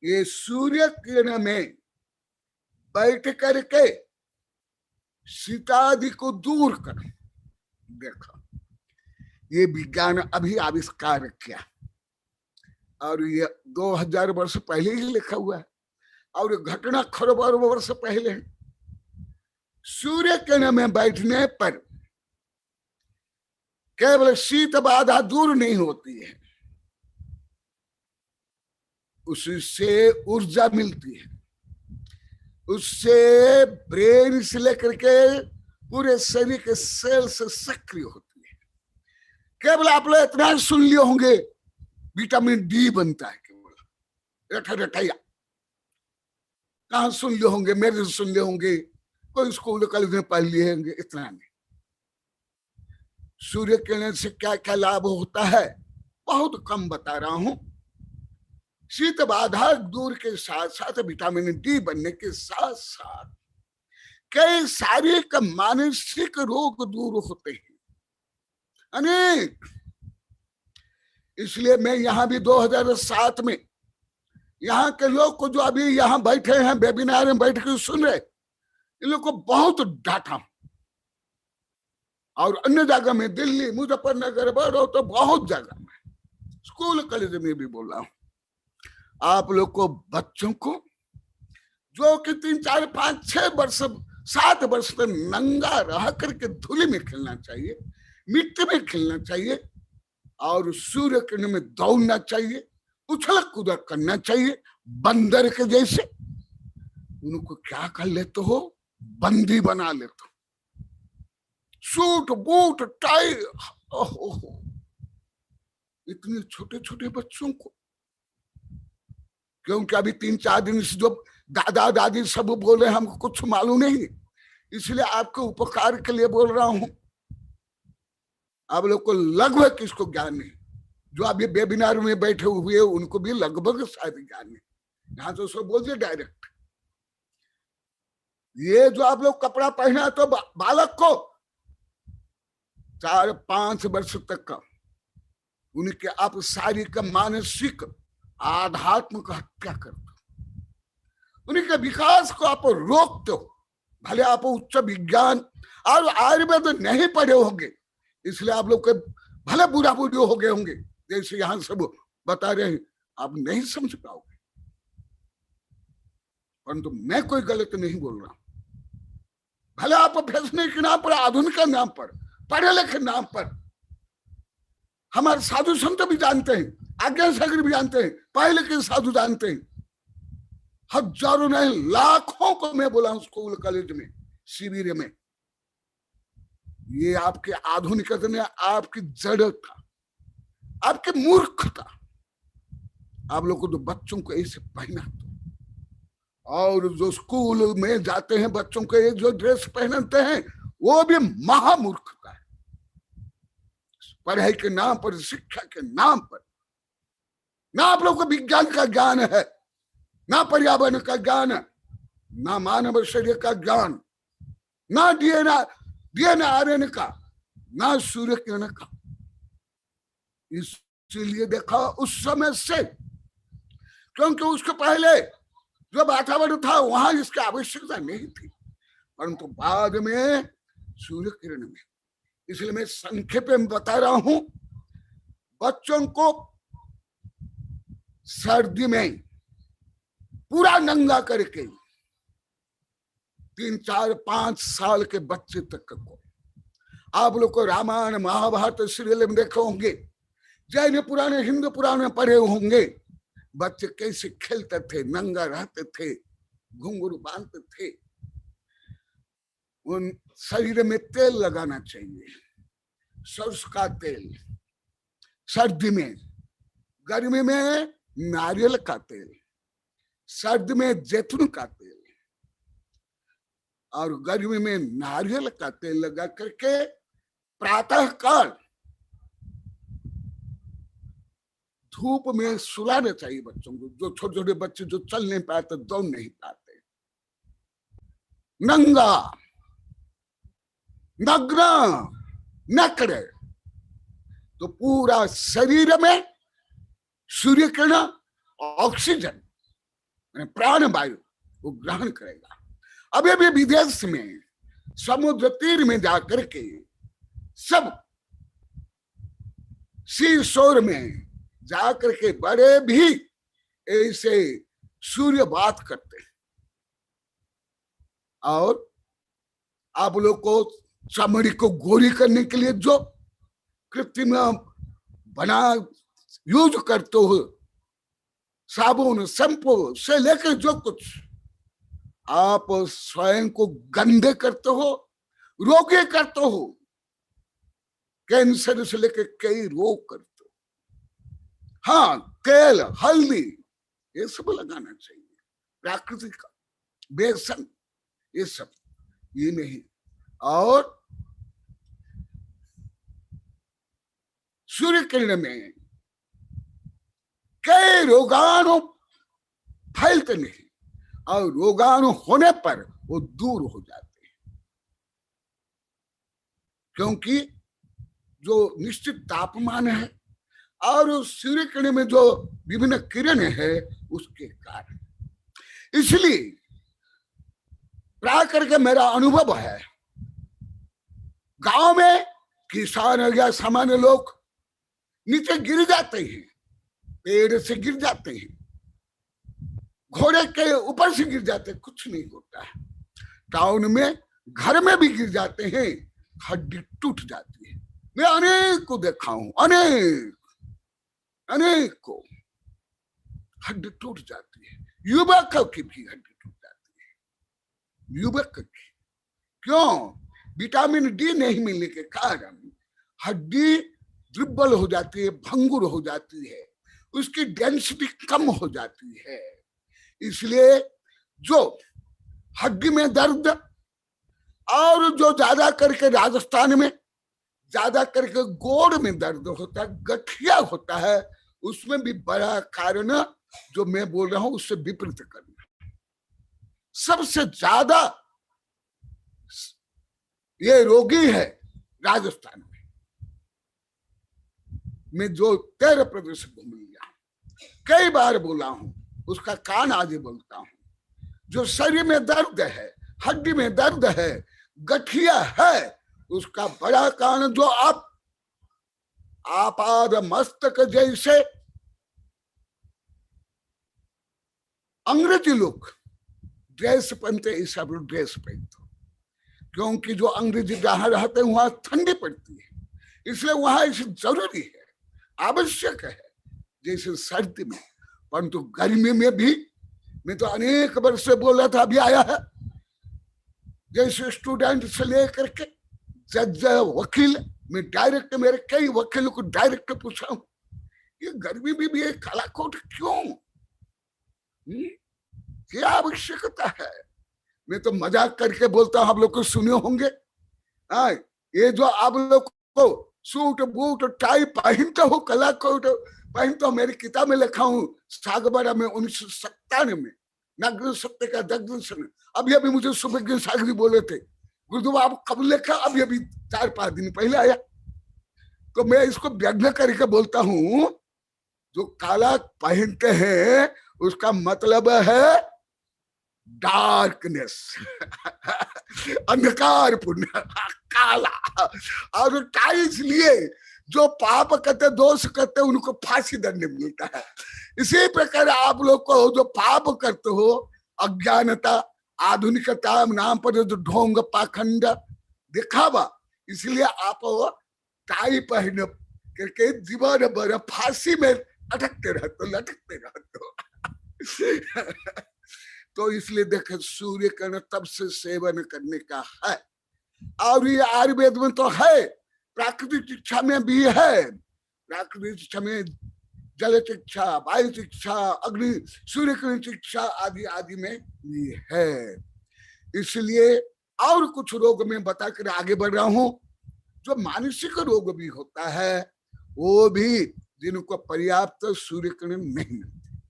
ये सूर्य किरण में बैठ करके शीतादि को दूर कर, देखो ये विज्ञान अभी आविष्कार किया और ये 2000 वर्ष पहले ही लिखा हुआ है और घटना खरबों वर्ष पहले है। सूर्य किरण में बैठने पर केवल शीत बाधा दूर नहीं होती है, उससे ऊर्जा मिलती है, उससे ब्रेन से लेकर के पूरे शरीर के सेल से सक्रिय होती है। केवल आप लोग इतना सुन लिए होंगे विटामिन डी बनता है, केवल रटैया कहाँ सुन लिए होंगे, मेरे से सुन लिए होंगे, कोई स्कूल कॉलेज में पढ़ लिए होंगे, इतना नहीं। सूर्य किरण से क्या क्या लाभ होता है बहुत कम बता रहा हूं। शीत बाधा दूर के साथ साथ विटामिन डी बनने के साथ साथ कई शारीरिक मानसिक रोग दूर होते हैं, अनेक। इसलिए मैं यहाँ भी 2007 में यहाँ के लोग को जो अभी यहाँ बैठे हैं वेबिनार में बैठ कर सुन रहे, इन लोग को बहुत डांटा और अन्य जगह में दिल्ली मुजफ्फरनगर बड़ो तो बहुत जगह में स्कूल कॉलेज में भी बोला हूं। आप लोग को बच्चों को जो कि 3, 4, 5, 6 वर्ष 7 वर्ष तक नंगा रह करके धूली में खेलना चाहिए, मिट्टी में खेलना चाहिए और सूर्य किरण में दौड़ना चाहिए, उछल कूद करना चाहिए बंदर के जैसे। उनको क्या कर लेते हो, बंदी बना लेते हो, सूट बूट टाई। ओहो इतने छोटे छोटे बच्चों को, क्योंकि अभी 3-4 दिन से जो दादा दादी सब बोल रहे हैं हमको कुछ मालूम नहीं, इसलिए आपके उपकार के लिए बोल रहा हूं। आप लोग को लगभग किसको ज्ञान नहीं, जो अभी वेबिनार में बैठे हुए उनको भी लगभग शायद ज्ञान नहीं, यहाँ तो उसको बोल दिया डायरेक्ट। ये जो आप लोग कपड़ा पहना तो बालक को 4-5 वर्ष तक का उनके आप शारीरिक मानसिक आध्यात्मिक हत्या करते हो, उनके विकास को आप रोकते हो। भले आप उच्च विज्ञान और आयुर्वेद नहीं पढ़े होंगे, इसलिए आप लोग के भले बुरा बुरी हो गए होंगे, जैसे यहाँ सब बता रहे हैं, आप नहीं समझ पाओगे। परंतु मैं कोई गलत नहीं बोल रहा, भले आप फैसले के नाम पर, आधुनिक के नाम पर, पढ़े लिखे नाम पर, हमारे साधु संत भी जानते हैं, आज्ञा सागर भी जानते हैं, पहले के साधु जानते हैं, हजारों नहीं लाखों को मैं बोला हूं स्कूल कॉलेज में शिविर में। ये आपके आधुनिकता ने आपकी जड़ता, आपकी मूर्खता, आप लोग को तो बच्चों को ऐसे पहना दो, और जो स्कूल में जाते हैं बच्चों को ये जो ड्रेस पहनाते हैं वो भी महामूर्खता है। पढ़ाई के नाम पर, शिक्षा के नाम पर, ना आप लोग को विज्ञान का ज्ञान है, ना पर्यावरण का ज्ञान है, ना मानव शरीर का ज्ञान, ना डीएनए का, ना सूर्य किरण का। इसलिए देखा उस समय से, क्योंकि उसके पहले जो वातावरण था वहां इसकी आवश्यकता नहीं थी, परंतु बाद में सूर्य किरण में। इसलिए मैं संक्षेप में बता रहा हूं, बच्चों को सर्दी में पूरा नंगा करके 3, 4, 5 साल के बच्चे तक को आप लोग को रामायण महाभारत सीरियल में देखे होंगे, जैन पुराने हिंदू पुराण में पढ़े होंगे, बच्चे कैसे खेलते थे, नंगा रहते थे, घुंघरू बांधते थे। उन शरीर में तेल लगाना चाहिए, सरसों का तेल, सर्दी में, गर्मी में नारियल का तेल, सर्दी में जैतून का तेल, और गर्मी में नारियल का तेल लगा करके प्रातः काल धूप में सुलाना चाहिए बच्चों को। जो छोटे छोटे बच्चे जो चल नहीं पाते, दौड़ नहीं पाते, नंगा नग्न नकड़े, तो पूरा शरीर में सूर्य किरण, ऑक्सीजन, प्राण वायु वो ग्रहण करेगा। अभी भी विदेश में समुद्र तीर में जाकर के सब सी शोर में जाकर के बड़े भी ऐसे सूर्य बात करते हैं। और आप लोग को चमड़ी को गोरी करने के लिए जो कृत्रिम बना यूज करते हो, साबुन शैम्पू से लेकर जो कुछ, आप स्वयं को गंदे करते हो, रोगी करते हो, कैंसर से लेकर कई रोग करते हो। हाँ, तेल, हल्दी ये सब लगाना चाहिए, प्राकृतिक, बेसन ये सब, ये नहीं। और सूर्य किरण में कई रोगाणु फैलते नहीं, और रोगाणु होने पर वो दूर हो जाते हैं, क्योंकि जो निश्चित तापमान है और सूर्य किरण में जो विभिन्न किरणें है उसके कारण। इसलिए प्राय करके मेरा अनुभव है, गांव में किसान या सामान्य लोग नीचे गिर जाते हैं, पेड़ से गिर जाते हैं, घोड़े के ऊपर से गिर जाते हैं, कुछ नहीं होता है। टाउन में घर में भी गिर जाते हैं, हड्डी टूट जाती है। मैं अनेक को देखा हूं, अनेक को हड्डी टूट जाती है। युवक की भी हड्डी टूट जाती है, युवक की। क्यों? विटामिन डी नहीं मिलने के कारण हड्डी दुर्बल हो जाती है, भंगुर हो जाती है, उसकी डेंसिटी कम हो जाती है। इसलिए जो हड्डी में दर्द, और जो ज्यादा करके राजस्थान में ज्यादा करके गोड़ में दर्द होता है, गठिया होता है, उसमें भी बड़ा कारण जो मैं बोल रहा हूं उससे विपरीत करना। सबसे ज्यादा ये रोगी है राजस्थान में। मैं जो 13 प्रदेश घूम लिया, कई बार बोला हूं, उसका कान आज बोलता हूं। जो शरीर में दर्द है, हड्डी में दर्द है, गठिया है, उसका बड़ा कारण जो आपाद मस्तक जैसे अंग्रेजी लोग ड्रेस पहनते, ऐसा ड्रेस पहनते, क्योंकि जो अंग्रेजी जहां रहते हैं वहां ठंडी पड़ती है, इसलिए वहां इसे जरूरी है, आवश्यक है, जैसे सर्दी में। परंतु गर्मी में भी मैं तो अनेक वर्ष से बोल रहा था, अभी आया है, जैसे स्टूडेंट से लेकर के जज, वकील, मैं डायरेक्ट, मेरे कई वकीलों को डायरेक्ट पूछा हूं, ये गर्मी में भी एक काला कोट क्यों? क्या आवश्यकता है? मैं तो मजाक करके बोलता हूं, आप लोग को सुने होंगे। हाँ, ये जो आप लोग को सूट बूट टाई पहनते हो, कला कोट पहनते हो, मेरी किताब में लिखा हूं, सागबारा में 1997 में, नग्न सत्य का दर्शन। अभी मुझे सुभज्ञ सागरी बोले थे, गुरुदेव आप कब लिखा? अभी 4-5 दिन पहले आया। तो मैं इसको व्यंग्य करके बोलता हूं, जो काला पहनते हैं उसका मतलब है डार्कनेस, अंधकार पुण्य, काला। और टाई इसलिए जो पाप करते, दोष करते, उनको फांसी दंड मिलता है। इसी प्रकार आप लोग को जो पाप करते हो, अज्ञानता, आधुनिकता नाम पर जो ढोंग, पाखंड, दिखावा, इसलिए आप टाई पहन करके जीवन भर फांसी में लटकते रहते हो। तो इसलिए देखे, सूर्य किरण तब से सेवन करने का है। और ये आयुर्वेद में तो है, प्राकृतिक इच्छा में भी है। प्राकृतिक इच्छा में जल इच्छा, वायु इच्छा, अग्नि सूर्य की इच्छा आदि आदि में भी है। इसलिए और कुछ रोग में बताकर आगे बढ़ रहा हूं। जो मानसिक रोग भी होता है वो भी जिनको पर्याप्त सूर्य किरण नहीं मिलती,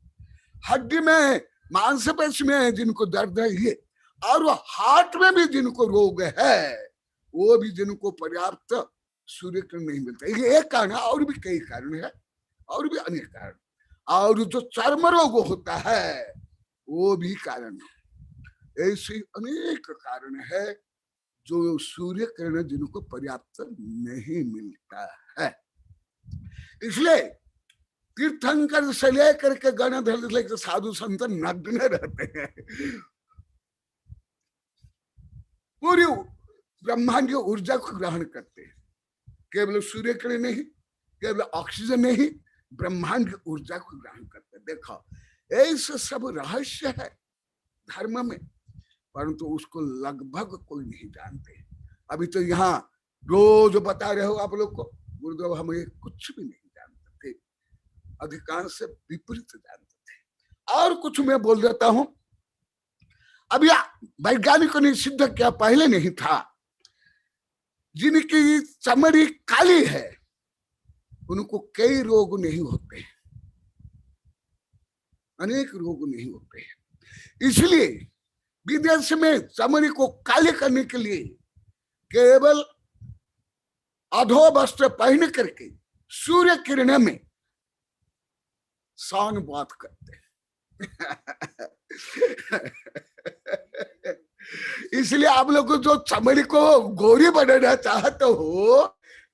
हड्डी में मांसपेशी में जिनको दर्द है ये, और वो हार्ट में भी जिनको रोग है वो भी जिनको पर्याप्त सूर्य किरण नहीं मिलता। ये एक कारण है, और भी कई कारण है, और भी अनेक कारण। और जो चर्म रोग होता है वो भी कारण है। ऐसे अनेक कारण है जो सूर्य किरण जिनको पर्याप्त नहीं मिलता है। इसलिए तीर्थंकर से लेकर के गणधर लेकर साधु संत नग्न रहते हैं, पूरी ब्रह्मांड की ऊर्जा को ग्रहण करते हैं। केवल सूर्य किरण नहीं, केवल ऑक्सीजन नहीं, ब्रह्मांड की ऊर्जा को ग्रहण करते हैं। देखो ऐसे सब रहस्य है धर्म में, परंतु उसको लगभग कोई नहीं जानते। अभी तो यहाँ रोज बता रहे हो आप लोग को, गुरुदेव हमें कुछ भी नहीं जानते थे, अधिकांश से विपरीत जानते थे। और कुछ मैं बोल देता हूं, अभी वैज्ञानिकों ने सिद्ध किया, पहले नहीं था। जिनकी चमड़ी काली है उनको कई रोग नहीं होते, अनेक रोग नहीं होते। इसलिए विदेश में चमड़ी को काले करने के लिए केवल अधो वस्त्र पहन करके सूर्य किरण में सान बात करते हैं। इसलिए आप लोग जो चमड़ी को गोरी बनाना चाहते हो,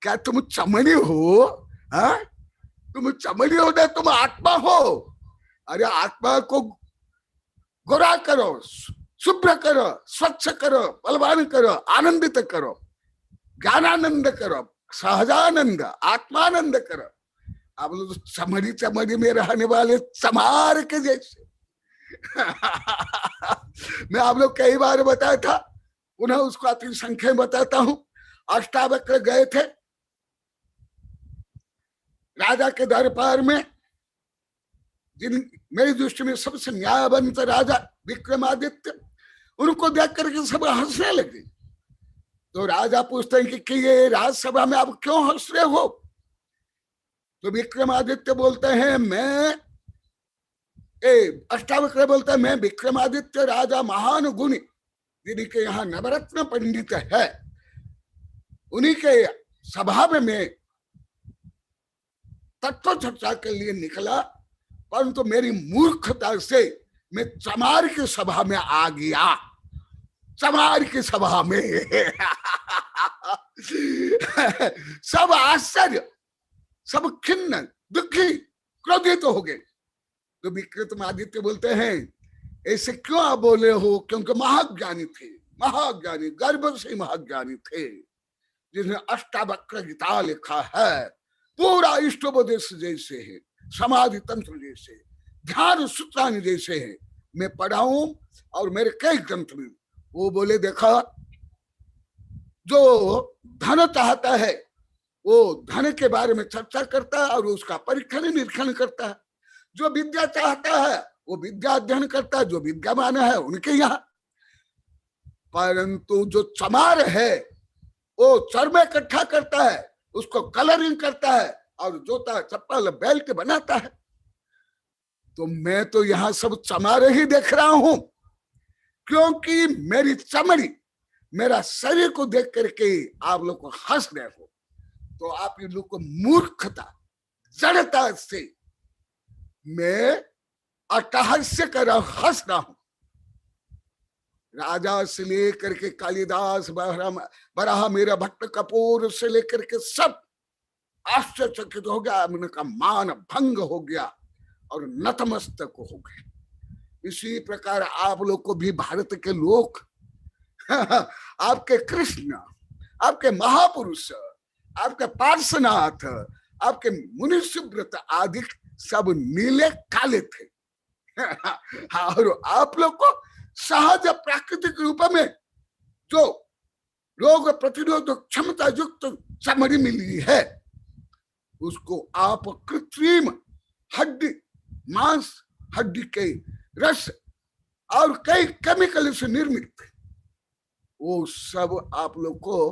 क्या तुम चमड़ी हो? हाँ, तुम चमड़ी हो ना, तुम आत्मा हो। अरे आत्मा को गोरा करो, शुभ्र करो, स्वच्छ करो, बलवान करो, आनंदित करो, ज्ञानानंद करो, सहजानंद, आत्मानंद करो। आप लोग चमड़ी चमड़ी में रहने वाले चमार के जैसे। मैं आप लोग कई बार बताया था, पुनः उसको अति संख्या बताता हूं। अष्टावक्र गए थे राजा के दरबार में, जिन मेरी दृष्टि में सबसे न्यायवंत राजा विक्रमादित्य, उनको देख करके सब हंसने लगे। तो राजा पूछते हैं कि ये राजसभा में आप क्यों हंस रहे हो? तो विक्रमादित्य बोलते हैं अष्टावक्र बोलता है, मैं विक्रमादित्य राजा महान गुणी, जिनके यहाँ नवरत्न पंडित है, उन्हीं के सभा में मैं तत्व चर्चा के लिए निकला, परंतु मेरी मूर्खता से मैं चमार की सभा में आ गया। चमार की सभा में सब आश्चर्य, सब खिन्न, दुखी, क्रोधित हो गए। तो विक्रमादित्य बोलते हैं, ऐसे क्यों आप बोले हो? क्योंकि महाज्ञानी थे, महाज्ञानी, गर्भ से महाज्ञानी थे, जिन्हें अष्टावक्र गीता लिखा है, पूरा इष्टोपदेश जैसे है, समाधि तंत्र जैसे, ध्यान सूत्राणि जैसे है, मैं पढ़ा हूं और मेरे कई ग्रंथ में। वो बोले देखा, जो धन चाहता है वो धन के बारे में चर्चा करता है और उसका परीक्षण निरीक्षण करता है। जो विद्या चाहता है वो विद्या अध्ययन करता है, जो विद्यामान है उनके यहाँ। परंतु जो चमार है वो चर्म इकट्ठा करता है, उसको कलरिंग करता है और जूता चप्पल बेल्ट बनाता है। तो मैं तो यहाँ सब चमार ही देख रहा हूं, क्योंकि मेरी चमड़ी, मेरा शरीर को देख करके आप लोग को हंस रहे हो। तो आप इन लोग को मूर्खता, जड़ता से मैं अट्टहास्य कर रहा, हंस रहा हूं। राजा से लेकर के कालिदास, बराह, मेरा भट्ट कपूर से लेकर के सब आश्चर्यचकित हो गया, उनका मान भंग हो गया और नतमस्तक हो गए। इसी प्रकार आप लोग को भी भारत के लोग आपके कृष्ण, आपके महापुरुष, आपके पार्श्वनाथ, आपके मुनिसुब्रत आदि सब नीले काले थे। और आप लोग को सहज प्राकृतिक रूप में जो रोग प्रतिरोधक क्षमता युक्त चमड़ी मिली है, उसको आप कृत्रिम हड्डी, मांस, हड्डी के रस और कई केमिकल से निर्मित, वो सब आप लोग को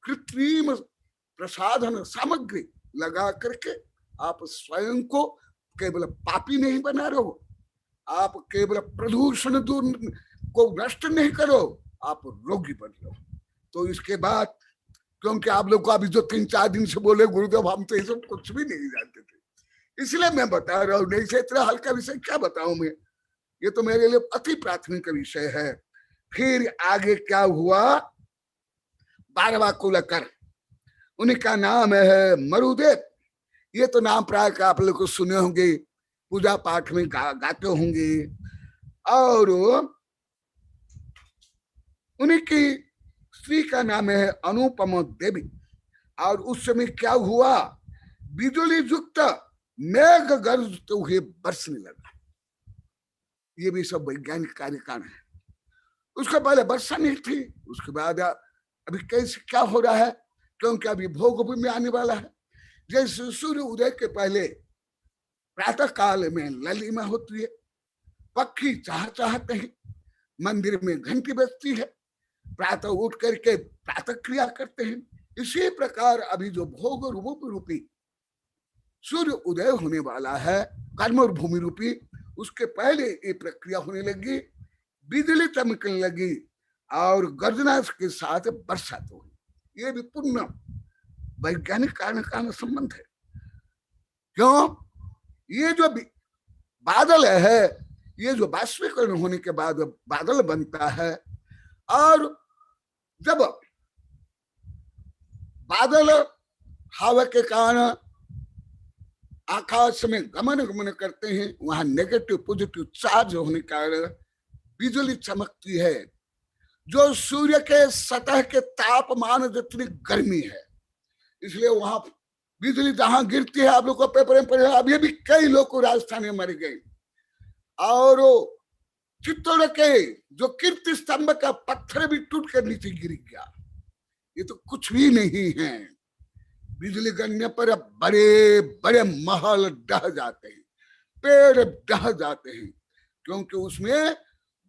कृत्रिम प्रसाधन सामग्री लगा करके आप स्वयं को केवल पापी नहीं बना रहे हो, आप केवल प्रदूषण दूर को नष्ट नहीं करो, आप रोगी बन रहे हो। तो इसके बाद, क्योंकि आप लोग को अभी जो 3-4 दिन से बोले गुरुदेव हम तो ये सब कुछ भी नहीं जानते थे, इसलिए मैं बता रहा हूँ। नहीं से इतना हल्का विषय क्या बताऊं मैं, ये तो मेरे लिए अति प्राथमिक विषय है। फिर आगे क्या हुआ, 12वां कुलकर, उनका नाम है मरुदेव। ये तो नाम प्राय का आप लोग को सुने होंगे, पूजा पाठ में गाते होंगे। और उनकी स्त्री का नाम है अनुपमा देवी। और उस समय क्या हुआ, बिजली युक्त मेघ गरजते हुए बरसने लगा। ये भी सब वैज्ञानिक कार्यकारण है। उसके पहले वर्षा नहीं थी, उसके बाद अभी कैसे क्या हो रहा है, क्योंकि अभी भोग में आने वाला है। जैसे सूर्य उदय के पहले प्रातः काल में ललिमा होती है, पक्षी चाहते हैं, मंदिर में घंटी बजती है, प्रातः उठ करके प्रातः क्रिया करते हैं। इसी प्रकार अभी जो भोग रूपी सूर्य उदय होने वाला है, कर्म और भूमि रूपी, उसके पहले ये प्रक्रिया होने लगी, बिजली चमकने लगी और गर्जना के साथ बरसात हुई। ये भी पूर्ण वैज्ञानिक कारण का संबंध है। क्यों, ये जो बादल है, ये जो बाष्पीकरण होने के बाद बादल बनता है, और जब बादल हवा के कारण आकाश में गमन करते हैं, वहां नेगेटिव पॉजिटिव चार्ज होने के कारण बिजली चमकती है, जो सूर्य के सतह के तापमान जितनी गर्मी है, इसलिए वहां बिजली जहां गिरती है, आप लोग को पेपर में पढ़े, अभी भी कई लोग को राजस्थान में मर गए। और चित्तौड़ के जो कीर्ति स्तंभ का पत्थर भी टूट कर नीचे गिर गया। ये तो कुछ भी नहीं है। बिजली गिरने पर बड़े बड़े महल ढह जाते हैं, पेड़ ढह जाते हैं, क्योंकि उसमें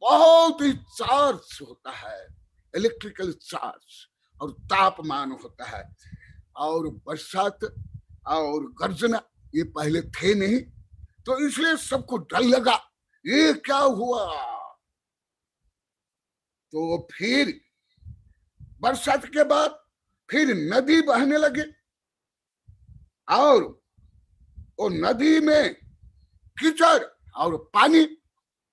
बहुत ही चार्ज होता है, इलेक्ट्रिकल चार्ज, और तापमान होता है। और बरसात और गर्जना ये पहले थे नहीं, तो इसलिए सबको डर लगा, ये क्या हुआ। तो फिर बरसात के बाद फिर नदी बहने लगे, और वो नदी में कीचड़ और पानी,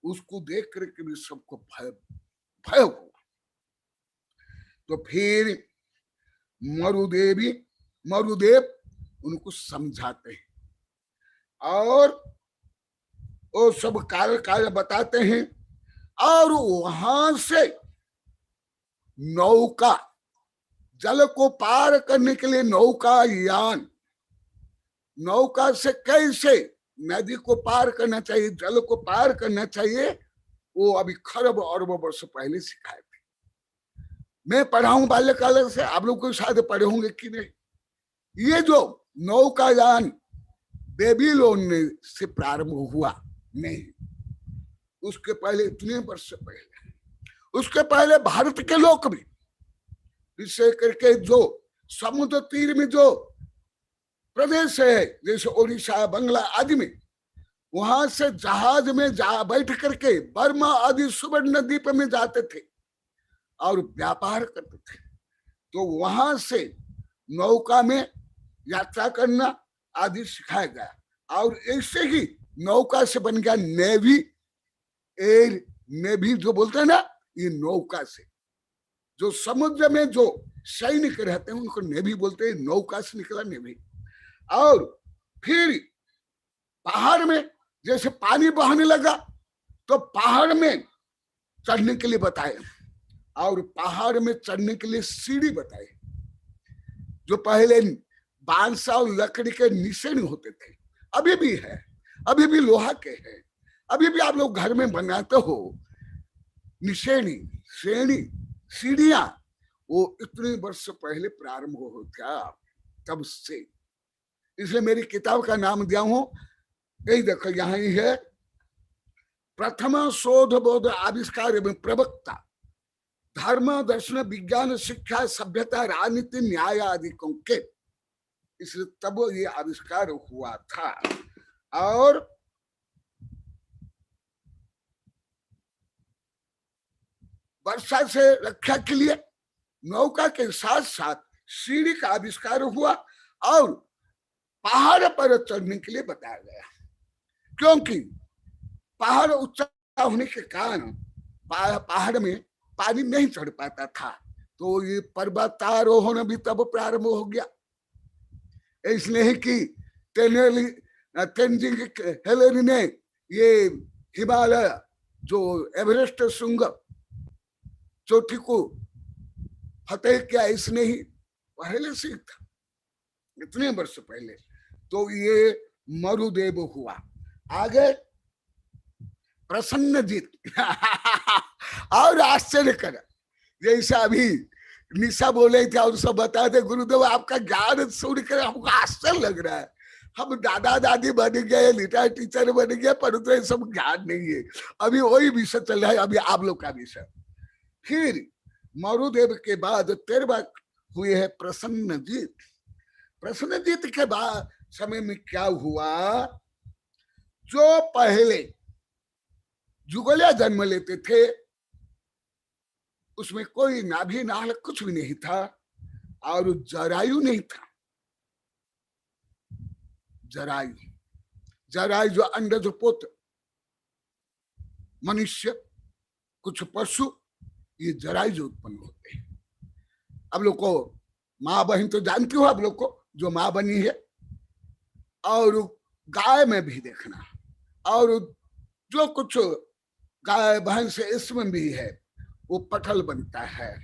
उसको देख करके भी सबको भय हुआ। तो फिर मरुदेव उनको समझाते हैं, और वो सब कार्य बताते हैं। और वहां से नौका, जल को पार करने के लिए नौकायान, नौका से कैसे नदी को पार करना चाहिए, जल को पार करना चाहिए, वो अभी खरब अरबों वर्ष पहले सिखाए थे। मैं पढ़ा हूं बाल्यकाल से, आप लोग को शायद पढ़े होंगे कि नहीं। ये जो नौकायान बेबीलोन से प्रारंभ हुआ नहीं, उसके पहले इतने वर्ष पहले, उसके पहले भारत के लोग भी, विशेष करके जो समुद्र तीर में जो प्रदेश है, जैसे ओडिशा, बंगला आदि में, वहां से जहाज में बैठ करके बर्मा आदि सुवर्ण द्वीप में जाते थे और व्यापार करते थे। तो वहां से नौका में यात्रा करना आदि सिखाया गया, और ऐसे ही नौका से बन गया नेवी। एयर नेवी जो बोलते हैं ना, ये नौका से, जो समुद्र में जो सैनिक रहते हैं उनको नेवी बोलते हैं, नौका से निकला नेवी। और फिर पहाड़ में जैसे पानी बहने लगा, तो पहाड़ में चढ़ने के लिए बताए, और पहाड़ में चढ़ने के लिए सीढ़ी बताए। जो पहले बांस और लकड़ी के निशान होते थे, अभी भी है, अभी भी लोहा के हैं, अभी भी आप लोग घर में बनाते हो निशानी, श्रेणी, सीढ़ियां, वो इतने वर्ष पहले प्रारंभ हो गया तब से। इसलिए मेरी किताब का नाम दिया हूं, यही देखो यहां ही है, प्रथम शोध बोध आविष्कार एवं प्रवक्ता, धर्म दर्शन विज्ञान शिक्षा सभ्यता राजनीति न्याय आदि के। इसलिए तब ये आविष्कार हुआ था। और वर्षा से रक्षा के लिए नौका के साथ साथ सीढ़ी का आविष्कार हुआ और पहाड़ पर चढ़ने के लिए बताया गया, क्योंकि पहाड़ ऊंचा होने के कारण पहाड़ में पानी नहीं चढ़ पाता था, तो ये पर्वतारोहण भी तब प्रारंभ हो गया। इसलिए कि तेनजिंग हेलेरी ने ये हिमालय जो एवरेस्ट श्रृंग चोटी को फतेह किया, इसने ही पहले से था, इतने वर्ष पहले। तो ये मरुदेव हुआ। आगे प्रसन्नजीत और आश्चर्य कर, जैसा अभी निशा बोले थे और सब बता दे, गुरुदेव आपका ज्ञान सुनकर हमको आश्चर्य लग रहा है। हम दादा दादी बन गए, लिटरेचर टीचर बन गए, परंतु ये सब ज्ञान नहीं है। अभी वही विषय चल रहा है, अभी आप लोग का विषय। फिर मरुदेव के बाद 13वां हुए है प्रसन्नजीत। प्रसन्नजीत के बाद समय में क्या हुआ, जो पहले जुगलिया जन्म लेते थे उसमें कोई नाभि नाल कुछ भी नहीं था और जरायु नहीं था। जरायु जो अंडज पुत्र, मनुष्य कुछ पशु, ये जरायु उत्पन्न होते हैं। अब लोग को माँ बहन तो जानती हो, आप लोग को जो माँ बनी है, और गाय में भी देखना, और जो कुछ गाय बहन से इसमें भी है, वो पटल बनता है।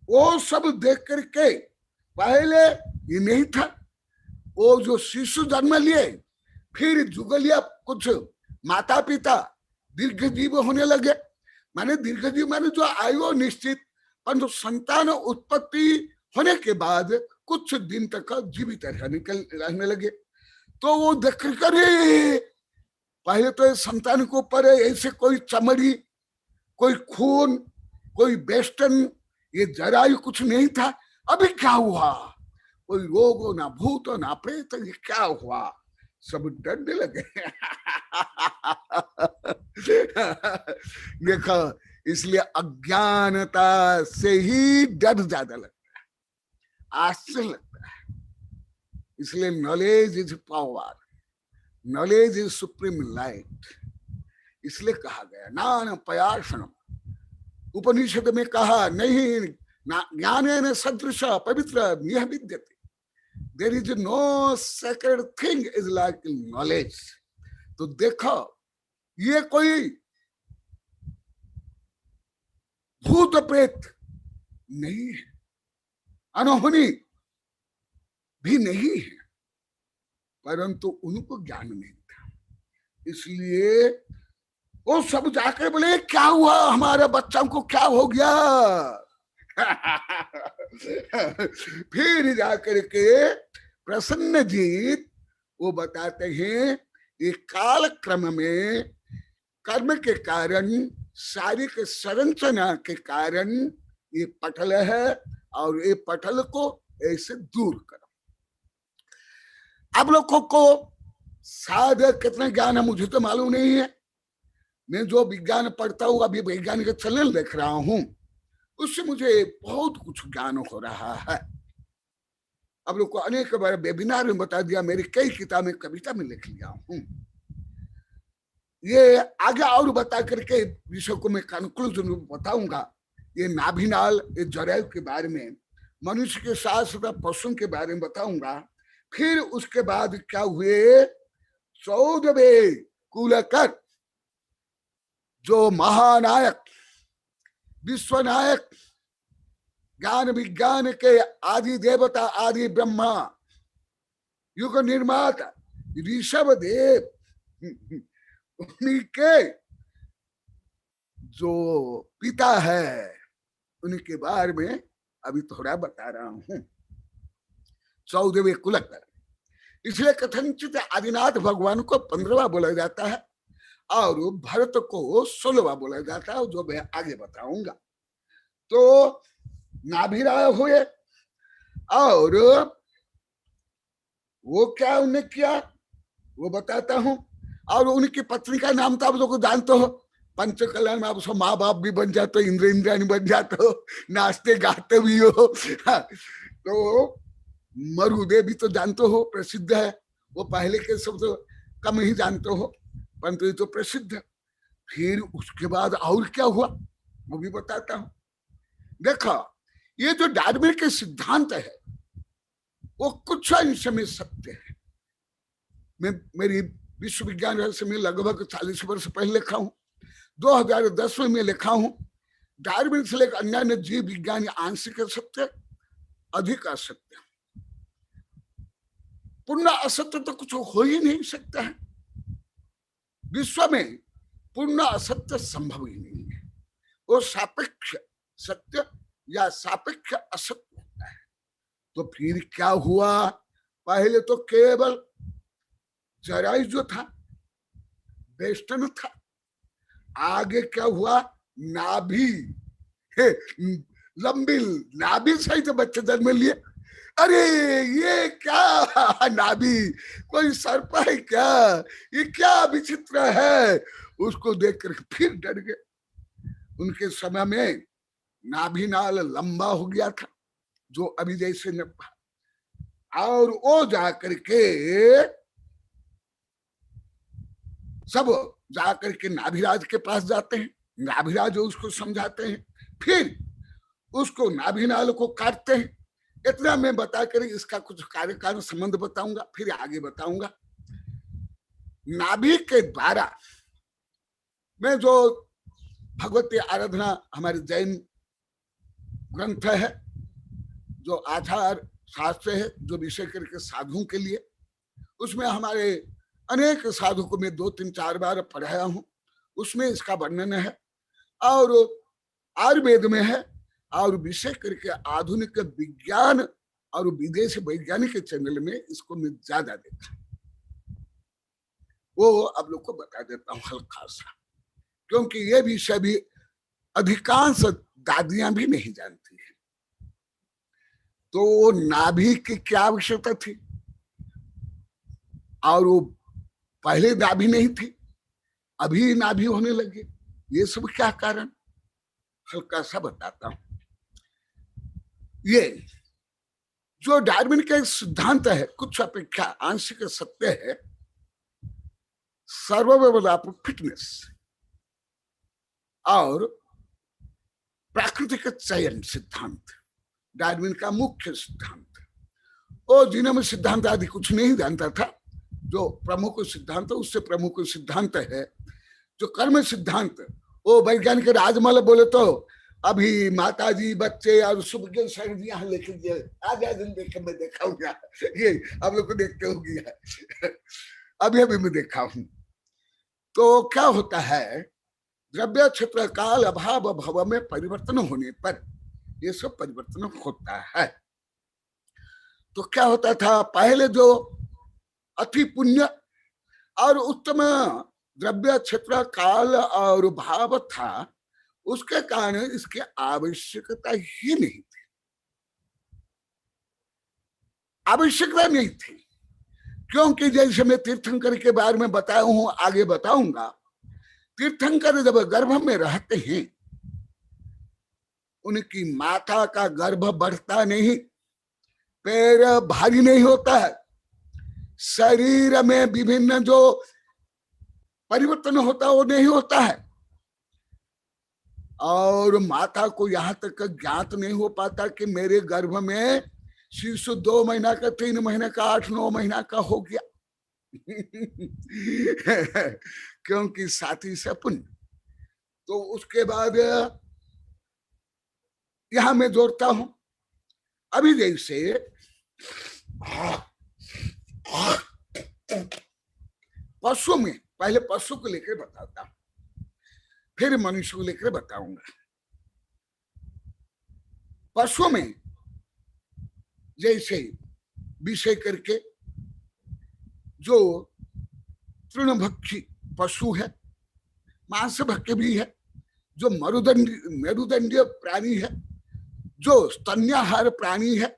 वो सब देख करके पहले ये नहीं था। वो जो शिशु जन्म लिए, फिर जुगलिया कुछ माता पिता दीर्घजीव होने लगे। माने दीर्घजीव माने जो आयु निश्चित, परंतु संतान उत्पत्ति होने के बाद कुछ दिन तक जीवित रहने लगे। तो वो देख कर पहले तो संतान के ऊपर ऐसे कोई चमड़ी, कोई खून, कोई बेस्टन, ये जरायु कुछ नहीं था। अभी क्या हुआ, कोई रोग ना भूत ना प्रेत, ये क्या हुआ, सब डरने लगे। देखो, इसलिए अज्ञानता से ही डर ज्यादा लगता है, आश्चर्य लगता है। इसलिए knowledge is power, knowledge is supreme light. इसलिए कहा गया नान पयासनम, उपनिषद में कहा नहीं, ज्ञानेन सदृश पवित्र यह विद्यते, there is no sacred thing is like knowledge. तो देखो, ये कोई भूत प्रेत नहीं है, अनहोनी भी नहीं है, परंतु उनको ज्ञान नहीं था। इसलिए वो सब जाकर बोले क्या हुआ, हमारे बच्चों को क्या हो गया। फिर जाकर के प्रसन्नजीत वो बताते हैं, ये काल क्रम में कर्म के कारण, शारीरिक संरचना के कारण ये पटल है, और ये पटल को ऐसे दूर करो। आप लोगों को शायद कितना ज्ञान है मुझे तो मालूम नहीं है। मैं जो विज्ञान पढ़ता हूँ, अभी वैज्ञानिक चैनल देख रहा हूँ, उससे मुझे बहुत कुछ ज्ञान हो रहा है। अब लोग को अनेक बार वेबिनार में बता दिया, मेरी कई किताबें कविता में लिख लिया हूँ। ये आगे और बता करके विषय को मैं कंक्लूजन बताऊंगा। ये नाभिनाल, ये जरायु के बारे में, मनुष्य के साथ साथ पशुओं के बारे में बताऊंगा। फिर उसके बाद क्या हुए, 14वें कुलकर जो महानायक, विश्वनायक, ज्ञान विज्ञान के आदि देवता, आदि ब्रह्मा, युग निर्माता ऋषभ देव, उन्हीं के जो पिता है उनके बारे में अभी थोड़ा बता रहा हूं। 14वें कुलक, इसलिए कथनचित आदिनाथ भगवान को 15वां बोला जाता है और भरत को 16वां बोला जाता है, जो मैं आगे बताऊंगा। तो नाभिराय हुए और वो क्या उन्हें किया वो बताता हूं। और उनकी पत्नी का नाम तो आप लोग जानते हो, पंचकल्याण में आप सब माँ बाप भी बन जाते हो, इंद्र इंद्राणी बन जाते हो, नाचते गाते भी हो। तो मरुदेव भी तो जानते हो, प्रसिद्ध है। वो पहले के सब तो कम ही जानते हो, परंतु ये तो प्रसिद्ध है। फिर उसके बाद और क्या हुआ वो भी बताता हूं। देखो, ये जो डार्विन के सिद्धांत है वो कुछ अंश में सत्य है। मैं मेरी विश्व विज्ञान रहस्य में लगभग 40 वर्ष पहले लिखा हूं, 2010 में लिखा हूं। डार्विन से लेकर अन्य जीव विज्ञान आंशिक सत्य, अधिक असत्य, पूर्ण असत्य तो कुछ हो ही नहीं सकता है। विश्व में पूर्ण असत्य संभव ही नहीं है। वो सापेक्ष सत्य या सापेक्ष असत्य होता है। तो फिर क्या हुआ, पहले तो केवल जरायु जो था वेस्टर्न था, आगे क्या हुआ, नाभि, लंबी नाभि सहित बच्चे जन्म लिए। अरे ये क्या नाभि, कोई सर्प है क्या, ये क्या विचित्र है। उसको देखकर फिर डर गए। उनके समय में नाभि नाल लंबा हो गया था, जो अभी जैसे न, और वो जाकर के सब जाकर के नाभिराज के पास जाते हैं। नाभिराज उसको समझाते हैं, फिर उसको नाभिनाल को काटते हैं। इतना मैं बताकर इसका कुछ कार्य कारण संबंध बताऊंगा, फिर आगे बताऊंगा। नाभि के द्वारा में जो भगवती आराधना हमारे जैन ग्रंथ है, जो आचार शास्त्र है, जो विषय करके साधुओं के लिए, उसमें हमारे अनेक साधु को मैं 2-3-4 बार पढ़ाया हूं। उसमें इसका वर्णन है और आयुर्वेद में है, और विशेष करके आधुनिक विज्ञान और विदेश वैज्ञानिक चैनल में इसको मैं ज्यादा देखा। वो आप लोग को बता देता हूँ हल्का सा, क्योंकि ये विषय भी अधिकांश दादियां भी नहीं जानती है। तो नाभि की क्या आवश्यकता थी, और वो पहले नाभि नहीं थी, अभी नाभि होने लगे, ये सब क्या कारण, हल्का सा बताता हूं। ये जो डार्विन का सिद्धांत है कुछ अपेक्षा आंशिक सत्य है। सर्वव्यापक फिटनेस और प्राकृतिक चयन सिद्धांत डार्विन का मुख्य सिद्धांत। वो जीनोम सिद्धांत आदि कुछ नहीं जानता था। जो प्रमुख सिद्धांत, उससे प्रमुख सिद्धांत है जो कर्म सिद्धांत। वो वैज्ञानिक राजमल बोले तो अभी माताजी बच्चे और सुभज्ञ शरण जी यहाँ लेके गए, आज दिन देखे मैं देखा हूँ, ये आप लोग को देखते हो गया अभी अभी मैं देखा हूं। तो क्या होता है, द्रव्य क्षेत्र काल अभाव भव में परिवर्तन होने पर ये सब परिवर्तन होता है। तो क्या होता था, पहले जो अति पुण्य और उत्तम द्रव्य क्षेत्र काल और भाव था, उसके कारण इसकी आवश्यकता ही नहीं थी, आवश्यकता नहीं थी। क्योंकि जैसे मैं तीर्थंकर के बारे में बताया हूं, आगे बताऊंगा। तीर्थंकर जब गर्भ में रहते हैं, उनकी माता का गर्भ बढ़ता नहीं, पैर भारी नहीं होता है, शरीर में विभिन्न जो परिवर्तन होता है वो नहीं होता है, और माता को यहाँ तक ज्ञात नहीं हो पाता कि मेरे गर्भ में शिशु 2 महीना का, 3 महीने का, 8-9 महीना का हो गया क्योंकि साथी से पुण्य। तो उसके बाद यहां मैं जोड़ता हूं, अभी जैसे पशु में, पहले पशु को लेकर बताता हूं, फिर मनुष्य को लेकर बताऊंगा। पशु में जैसे विषय करके जो तृणभक्षी पशु है, मांस भक्षी भी है, जो मेरुदंडीय प्राणी है, जो स्तन्याहार प्राणी है,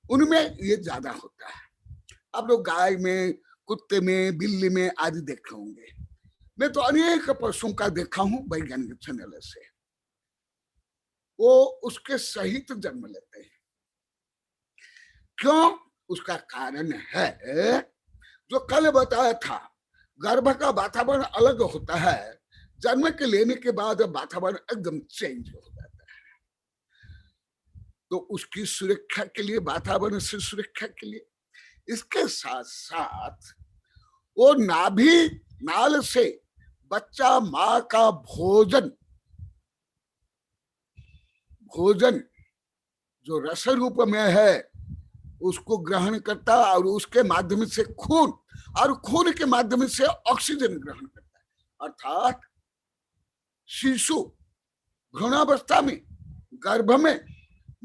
उनमें ये ज्यादा होता है। आप लोग गाय में, कुत्ते में, बिल्ली में आदि देखे होंगे। मैं तो अनेक पशुओं का देखा हूं वैज्ञानिक चैनल से। वो उसके सहित जन्म लेते हैं। क्यों? उसका कारण है जो कल बताया था, गर्भ का वातावरण अलग होता है, जन्म के लेने के बाद वातावरण एकदम चेंज हो जाता है। तो उसकी सुरक्षा के लिए, वातावरण से सुरक्षा के लिए, इसके साथ साथ वो नाल से बच्चा माँ का भोजन जो रस रूप में है उसको ग्रहण करता है, और उसके माध्यम से खून, और खून के माध्यम से ऑक्सीजन ग्रहण करता है। अर्थात शिशु भ्रूणावस्था में गर्भ में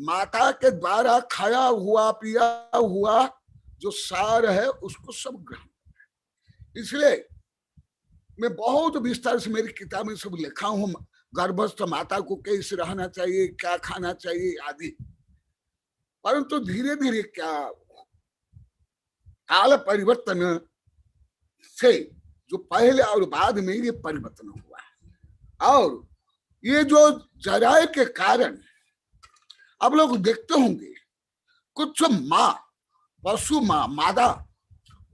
माता के द्वारा खाया हुआ पिया हुआ जो सार है उसको सब ग्रहण करता है। इसलिए मैं बहुत विस्तार से मेरी किताब में सब लिखा हूं, गर्भस्थ माता को कैसे रहना चाहिए, क्या खाना चाहिए आदि। परंतु धीरे धीरे क्या काल परिवर्तन से जो पहले और बाद में ये परिवर्तन हुआ है, और ये जो जराये के कारण अब लोग देखते होंगे कुछ माँ, पशु माँ, मादा,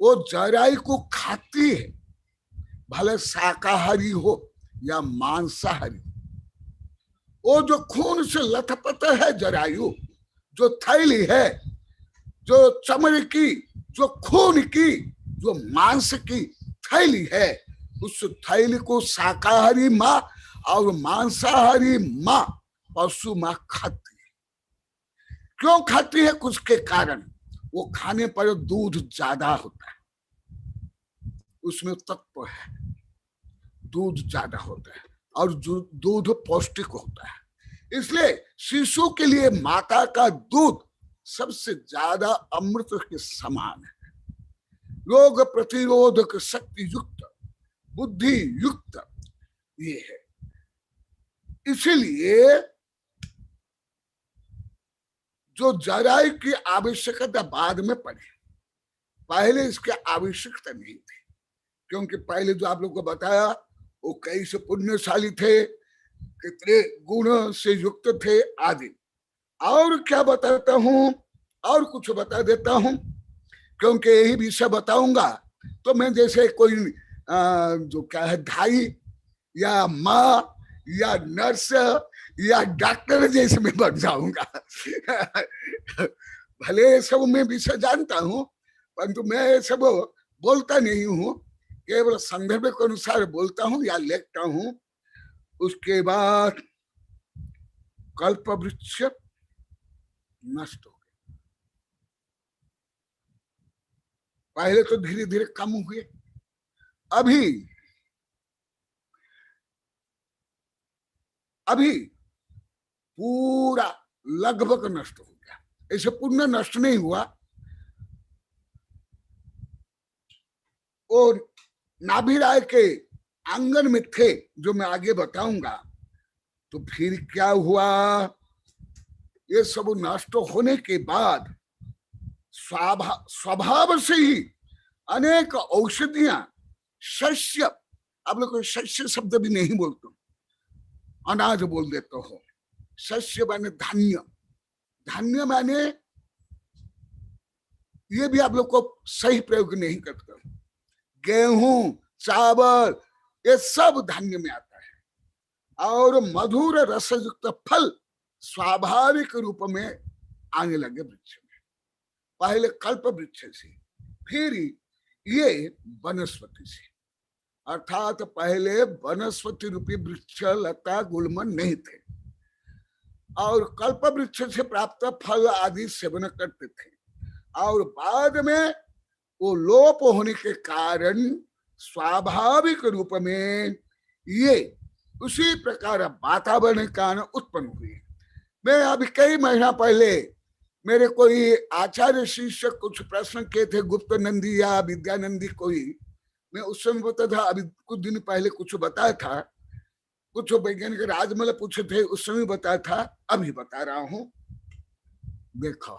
वो जराई को खाती है, भले शाकाहारी हो या मांसाहारी। वो जो खून से लथपथ है जरायु, जो थैली है, जो चमड़े की, जो खून की, जो मांस की थैली है, उस थैली को शाकाहारी माँ और मांसाहारी माँ, पशु माँ खाती है। क्यों खाती है? कुछ के कारण, वो खाने पर दूध ज्यादा होता है, उसमें तत्व है, दूध ज्यादा होता है, और दूध पौष्टिक होता है। इसलिए शिशु के लिए माता का दूध सबसे ज्यादा अमृत के समान है। रोग प्रतिरोधक शक्ति युक्त, बुद्धि युक्त ये है। इसीलिए जो जराई की आवश्यकता बाद में पड़ी, पहले इसकी आवश्यकता नहीं थी। क्योंकि पहले जो आप लोग को बताया वो कैसे पुण्यशाली थे, कितने गुण से युक्त थे आदि। और क्या बताता हूं, और कुछ बता देता हूं, क्योंकि यही विषय बताऊंगा तो मैं जैसे कोई जो क्या है धाई या माँ या नर्स या डॉक्टर जैसे मैं बन जाऊंगा। भले सब मैं विषय जानता हूं, परंतु मैं सब बोलता नहीं हूं, केवल संदर्भ के अनुसार बोलता हूं या लिखता हूं। उसके बाद कल्प वृक्ष नष्ट हो गए। पहले तो धीरे धीरे कम हुए, अभी पूरा लगभग नष्ट हो गया। ऐसे पूर्ण नष्ट नहीं हुआ। और नाभिराय के आंगन में थे, जो मैं आगे बताऊंगा। तो फिर क्या हुआ, ये सब नष्ट होने के बाद स्वभाव से ही अनेक औषधियां, शस्य, आप लोग शस्य शब्द भी नहीं बोलते, अनाज बोल देते हो। शस्य माने धान्य, धान्य माने ये भी आप लोग को सही प्रयोग नहीं करते। गेहूं, चावल, ये सब धान्य में आता है। और मधुर रसयुक्त फल स्वाभाविक रूप में आने लगे वृक्ष में। पहले कल्प वृक्ष से, फिर ये वनस्पति से। अर्थात पहले वनस्पति रूपी वृक्ष, लता, गुलमन नहीं थे, और कल्प वृक्ष से प्राप्त फल आदि सेवन करते थे। और बाद में वो लोप होने के कारण स्वाभाविक रूप में ये उसी प्रकार वातावरण कारण उत्पन्न हुए। मैं अभी कई महीना पहले मेरे कोई आचार्य शिष्य कुछ प्रश्न किए थे, गुप्त नंदी या विद्यानंदी कोई, मैं उस समय बता था, अभी कुछ दिन पहले कुछ बताया था, कुछ वैज्ञानिक राजमल पूछे थे उस समय बताया था, अभी बता रहा हूं। देखो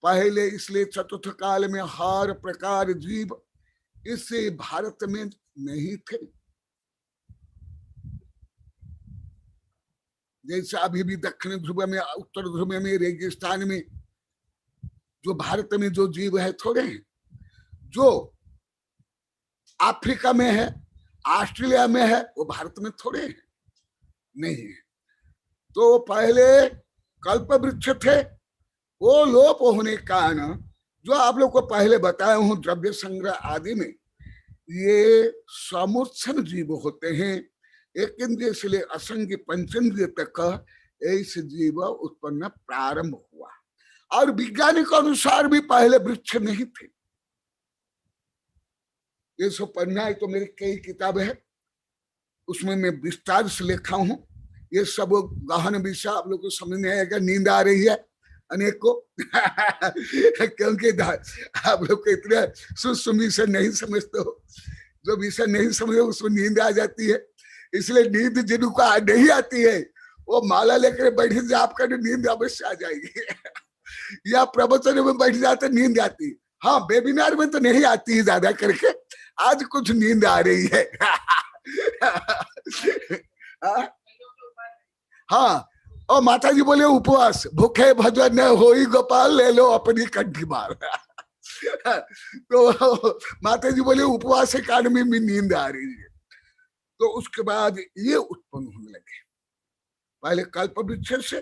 पहले इसलिए चतुर्थ काल में हर प्रकार जीव इस भारत में नहीं थे। जैसे अभी भी दक्षिण ध्रुव में, उत्तर ध्रुव में, रेगिस्तान में जो भारत में जो जीव है थोड़े हैं, जो अफ्रीका में है, ऑस्ट्रेलिया में है, वो भारत में थोड़े हैं, नहीं है। तो पहले कल्प वृक्ष थे, वो लोप होने के कारण जो आप लोग को पहले बताया हूं द्रव्य संग्रह आदि में, ये समुत्सन जीव होते हैं। एक इंद्रिय से ले असंग पंचेंद्रिय तक ऐसे जीव उत्पन्न प्रारंभ हुआ। और वैज्ञानिक अनुसार भी पहले वृक्ष नहीं थे। ये सब पढ़ना है तो मेरी कई किताबें है, उसमें मैं विस्तार से लिखा हूं। ये सब गहन विषय आप लोग को समझ नहीं आएगा, नींद आ रही है अनेक को क्योंकि आप लोग को इतना सूक्ष्म विषय नहीं समझते हो, जो विषय नहीं समझे उसमें नींद आ जाती है। इसलिए नींद जिनको नहीं आती है वो माला लेकर बैठे से आपका नींद अवश्य आ जाएगी या प्रवचन में बैठ जाते नींद आती। हाँ, वेबिनार में तो नहीं आती है ज्यादा करके, आज कुछ नींद आ रही है हाँ, और माता जी बोले उपवास, भूखे भजन हो गोपाल ले लो अपनी कंठी मार तो माता जी बोले उपवास के कारण में नींद आ रही है। तो उसके बाद ये उत्पन्न होने लगे, पहले कल्प वृक्ष से,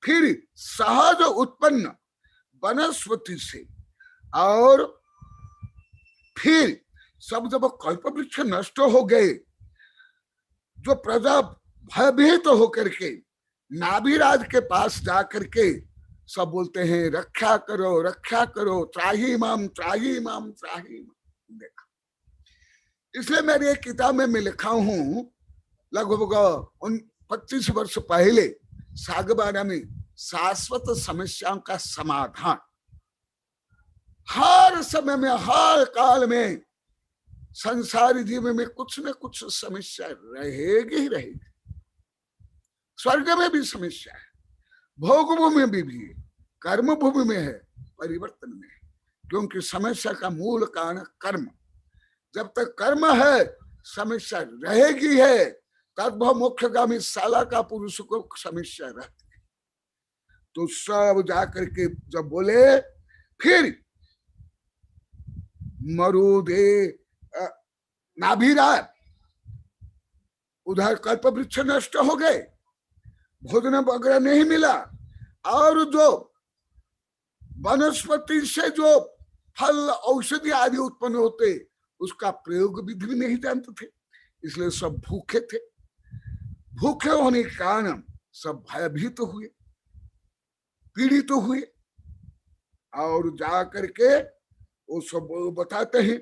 फिर सहज उत्पन्न वनस्पति से, और फिर सब जब कल्प वृक्ष नष्ट हो गए, जो प्रजा भयभीत तो होकर के नाभिराज के पास जाकर के सब बोलते हैं रक्षा करो रक्षा करो, त्राही माम त्राही माम त्राही माम। देखा, इसलिए मेरी एक किताब में मैं लिखा हूं लगभग 25 वर्ष पहले, सागबारा में शाश्वत समस्याओं का समाधान। हर समय में, हर काल में संसारी जीवन में कुछ न कुछ समस्या रहेगी ही रहेगी। स्वर्ग में भी समस्या है, भोग भूमि में भी है, कर्म भूमि में है, परिवर्तन में है, क्योंकि समस्या का मूल कारण कर्म। जब तक कर्म है समस्या रहेगी है, तद्भव मोक्षगामी साला का पुरुष को समस्या रहती है। तो सब जाकर के जब बोले, फिर मरुदे नाभिराज, उधर कल्प वृक्ष नष्ट हो गए, भोजन वगैरह नहीं मिला, और जो वनस्पति से जो फल औषधि आदि उत्पन्न होते उसका प्रयोग विधि भी नहीं जानते थे, इसलिए सब भूखे थे। भूखे होने के कारण सब भयभीत हुए, पीड़ित हुए, और जा करके वो सब बताते हैं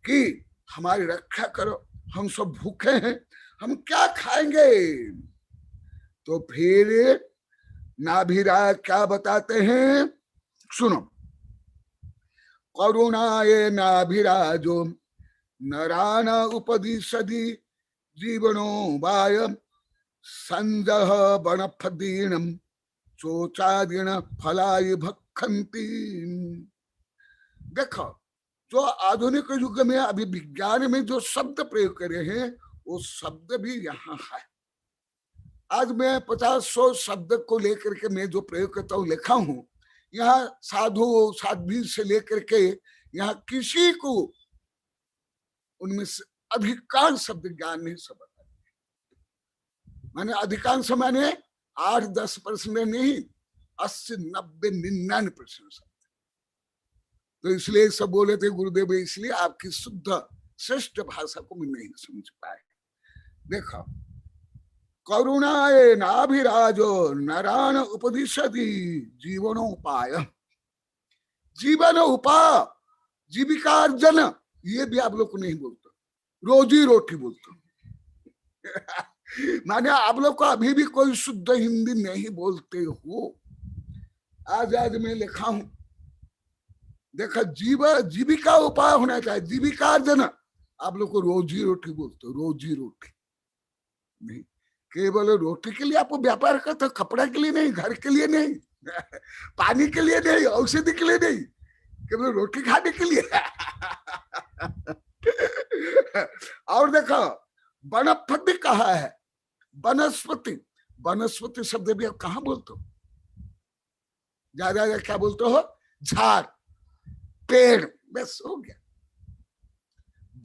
कि हमारी रक्षा करो, हम सब भूखे हैं, हम क्या खाएंगे। तो फिर नाभिराज क्या बताते हैं, सुनो, करुणाये नाभिराजो नरान उपदिशति जीवनो वाय संजह वनफदीनम चोचादीन फलाय भक्षन्ति। देखो, जो आधुनिक युग में अभी विज्ञान में जो शब्द प्रयोग करे हैं वो शब्द भी यहाँ है। आज मैं 50-100 शब्द को लेकर के मैं जो प्रयोग करता हूँ, लिखा हूं, यहाँ साधु साध्वी से लेकर के यहाँ किसी को उनमें से अधिकांश शब्द ज्ञान नहीं सब बता। माने अधिकांश माने 8-10% नहीं, 80-90-99% शब्द। तो इसलिए सब बोले थे गुरुदेव, इसलिए आपकी शुद्ध श्रेष्ठ भाषा को मैं नहीं समझ पाए। देखो, करुणाये नाभिराजो नरान उपदिशति जीवनोपाय। जीवन उपाय, जीविकार्जन, ये भी आप लोग को नहीं बोलते, रोजी रोटी बोलते माने आप लोग को अभी भी कोई शुद्ध हिंदी नहीं बोलते हो। आज मैं लिखा हूं, देखा जीविका उपाय होना चाहिए, जीविकार्जन। आप लोग को रोजी रोटी बोलते हो, रोजी रोटी नहीं, केवल रोटी के लिए आपको व्यापार करते हो, कपड़ा के लिए नहीं, घर के लिए नहीं, पानी के लिए नहीं, औषधि के लिए नहीं, केवल रोटी खाने के लिए। और देखो वनस्पति कहा है, वनस्पति, वनस्पति शब्द भी आप कहाँ बोलते हो? ज्यादा क्या बोलते हो? झाड़, पेड़, बस हो गया।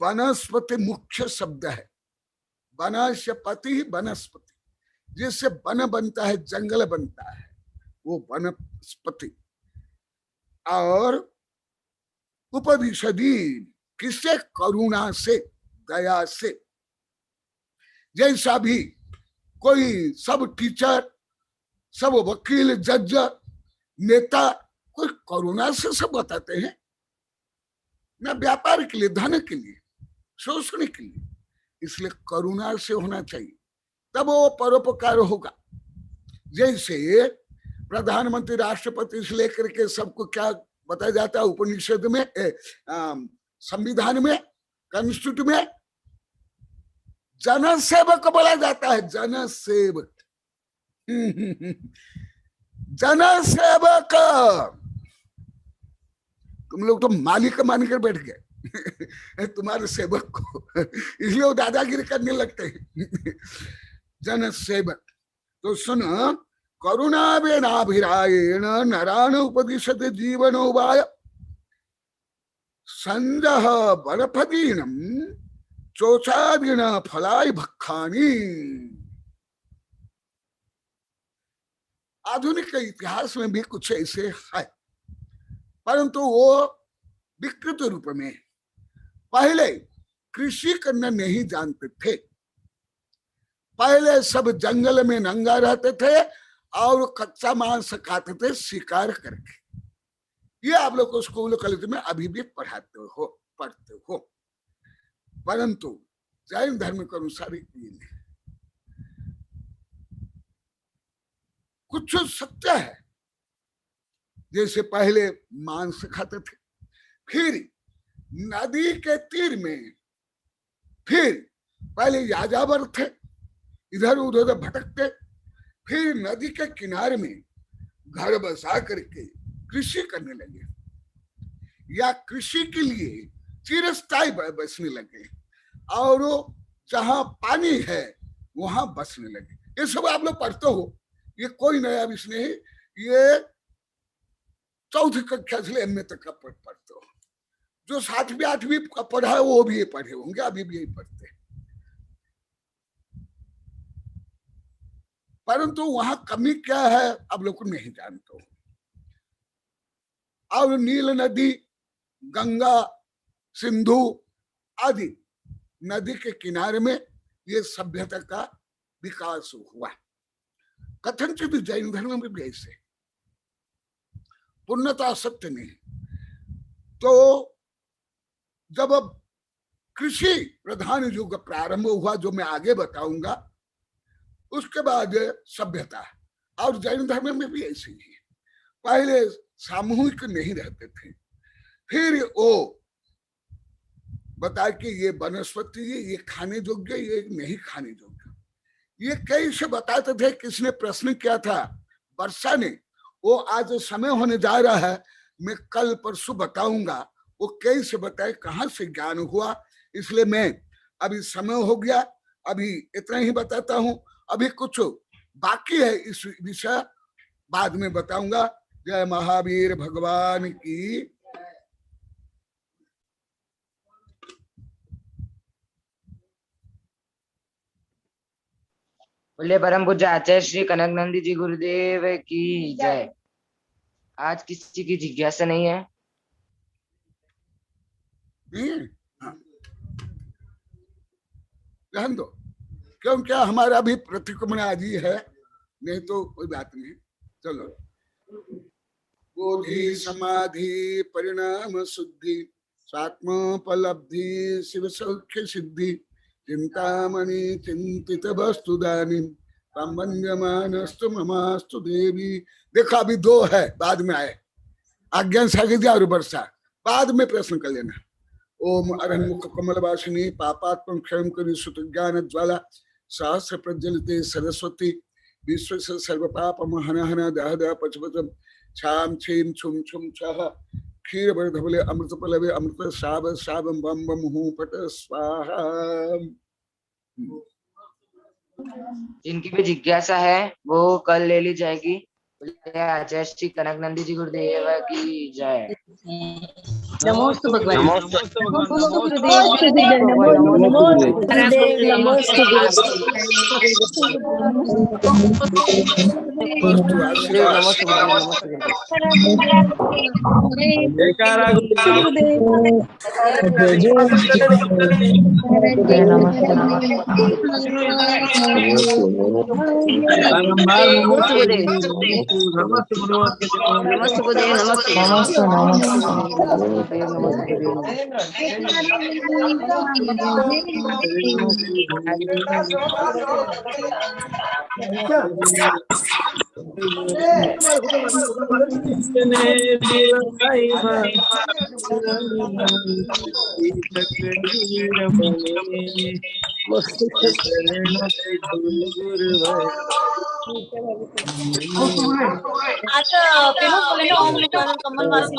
वनस्पति मुख्य शब्द है, वनस्पति, वनस्पति जिससे वन बनता है, जंगल बनता है, वो वनस्पति। और उपनिषदी किससे? करुणा से, दया से। जैसा भी कोई सब टीचर, सब वकील, जज, नेता, कोई करुणा से सब बताते हैं ना, व्यापार के लिए, धन के लिए, शोषण के लिए। इसलिए करुणा से होना चाहिए, तब वो परोपकार होगा। जैसे प्रधानमंत्री, राष्ट्रपति से लेकर के सबको क्या बताया जाता है उपनिषद में, संविधान में, कॉन्स्टिट्यूशन में? जनसेवक बोला जाता है, जनसेवक। जनसेवक। तुम लोग तो मालिक मान कर बैठ गए तुम्हारे सेवक को, इसलिए वो दादागिरी करने लगते हैं। जनसेवक। तो सुन, करुणा वेनाभिरायेण नरान उपदिशते जीवनोपाय संजह वनपदीनम चोचादिन फलाय भक्षानि। आधुनिक इतिहास में भी कुछ ऐसे है, परंतु वो विकृत रूप में। पहले कृषि करना नहीं जानते थे, पहले सब जंगल में नंगा रहते थे और कच्चा मांस खाते थे शिकार करके। ये आप लोग को स्कूल कॉलेज में अभी भी पढ़ते हो, परंतु जैन धर्म के अनुसार ये नहीं। कुछ सत्य है, जैसे पहले मांस खाते थे, फिर नदी के तीर में, फिर पहले याजावर थे, इधर उधर भटकते, फिर नदी के किनारे में घर बसा करके कृषि करने लगे, या कृषि के लिए चिरस्थायी बसने लगे, और जहां पानी है वहां बसने लगे। ये सब आप लोग पढ़ते हो, ये कोई नया विषय नहीं। ये चौथी कक्षा से एमए तक का पढ़ते हो। जो 7वीं 8वीं का पढ़ा है वो भी ये पढ़े होंगे, अभी भी यही पढ़ते हैं। परंतु वहां कमी क्या है आप लोग को नहीं जानते हो। और नील नदी, गंगा, सिंधु आदि नदी के किनारे में ये सभ्यता का विकास हुआ। कथनचित जैन धर्म में भी ऐसे, पूर्णता सत्य नहीं। तो जब अब कृषि प्रधान युग प्रारंभ हुआ, जो मैं आगे बताऊंगा, उसके बाद सभ्यता। और जैन धर्म में भी ऐसे ही है, पहले सामूहिक नहीं रहते थे, फिर वो बता कि ये वनस्पति, ये खाने योग्य, ये नहीं खाने योग्य। ये कैसे बताते थे? किसने प्रश्न किया था? वर्षा ने। वो आज समय होने जा रहा है, मैं कल परसों बताऊंगा वो कैसे बताए, कहाँ से ज्ञान हुआ। इसलिए मैं अभी समय हो गया, अभी इतना ही बताता हूँ। अभी कुछ बाकी है इस विषय, बाद में बताऊंगा। जय महावीर भगवान की। बोले परम पूज्य आचार्य श्री कनकनंदी जी गुरुदेव की जय। आज किसी की जिज्ञासा नहीं है? रहने दो, क्योंकि हमारा भी प्रतिक्रमण आदि है, नहीं तो कोई बात नहीं। चलो। बोधि समाधि परिणाम शुद्धि स्वात्मोपलब्धि शिव सौख्य सिद्धि चिंतामणि चिंतित वस्तुदानी तमन्यमानस्तु ममास्तु देवी। देखो अभी 2 है, बाद में आए। आज्ञा सागिद्या और वर्षा, बाद में प्रश्न कर लेना। ओम अरण्मुख कमल वासिनी पापात्म क्षम करी सुत ज्ञान ज्वाला सहस्र प्रज्वलिते सरस्वती विश्व सर्व पाप महनहन दह दह पचपचम छाम छीम छुम छुम छह क्षीर वर्धवले अमृत पलवे अमृत साव सावम बम बम हूं पट स्वाहा। जिनकी भी जिज्ञासा है वो कल ले ली जाएगी। आचार्य श्री कनक नंदी जी गुरुदेव की जय। नमोस्तु भगवान। नमोस्तु गुरुदेव। नमोस्तु आता फेमस बोले ना ओम कमल वासिनी।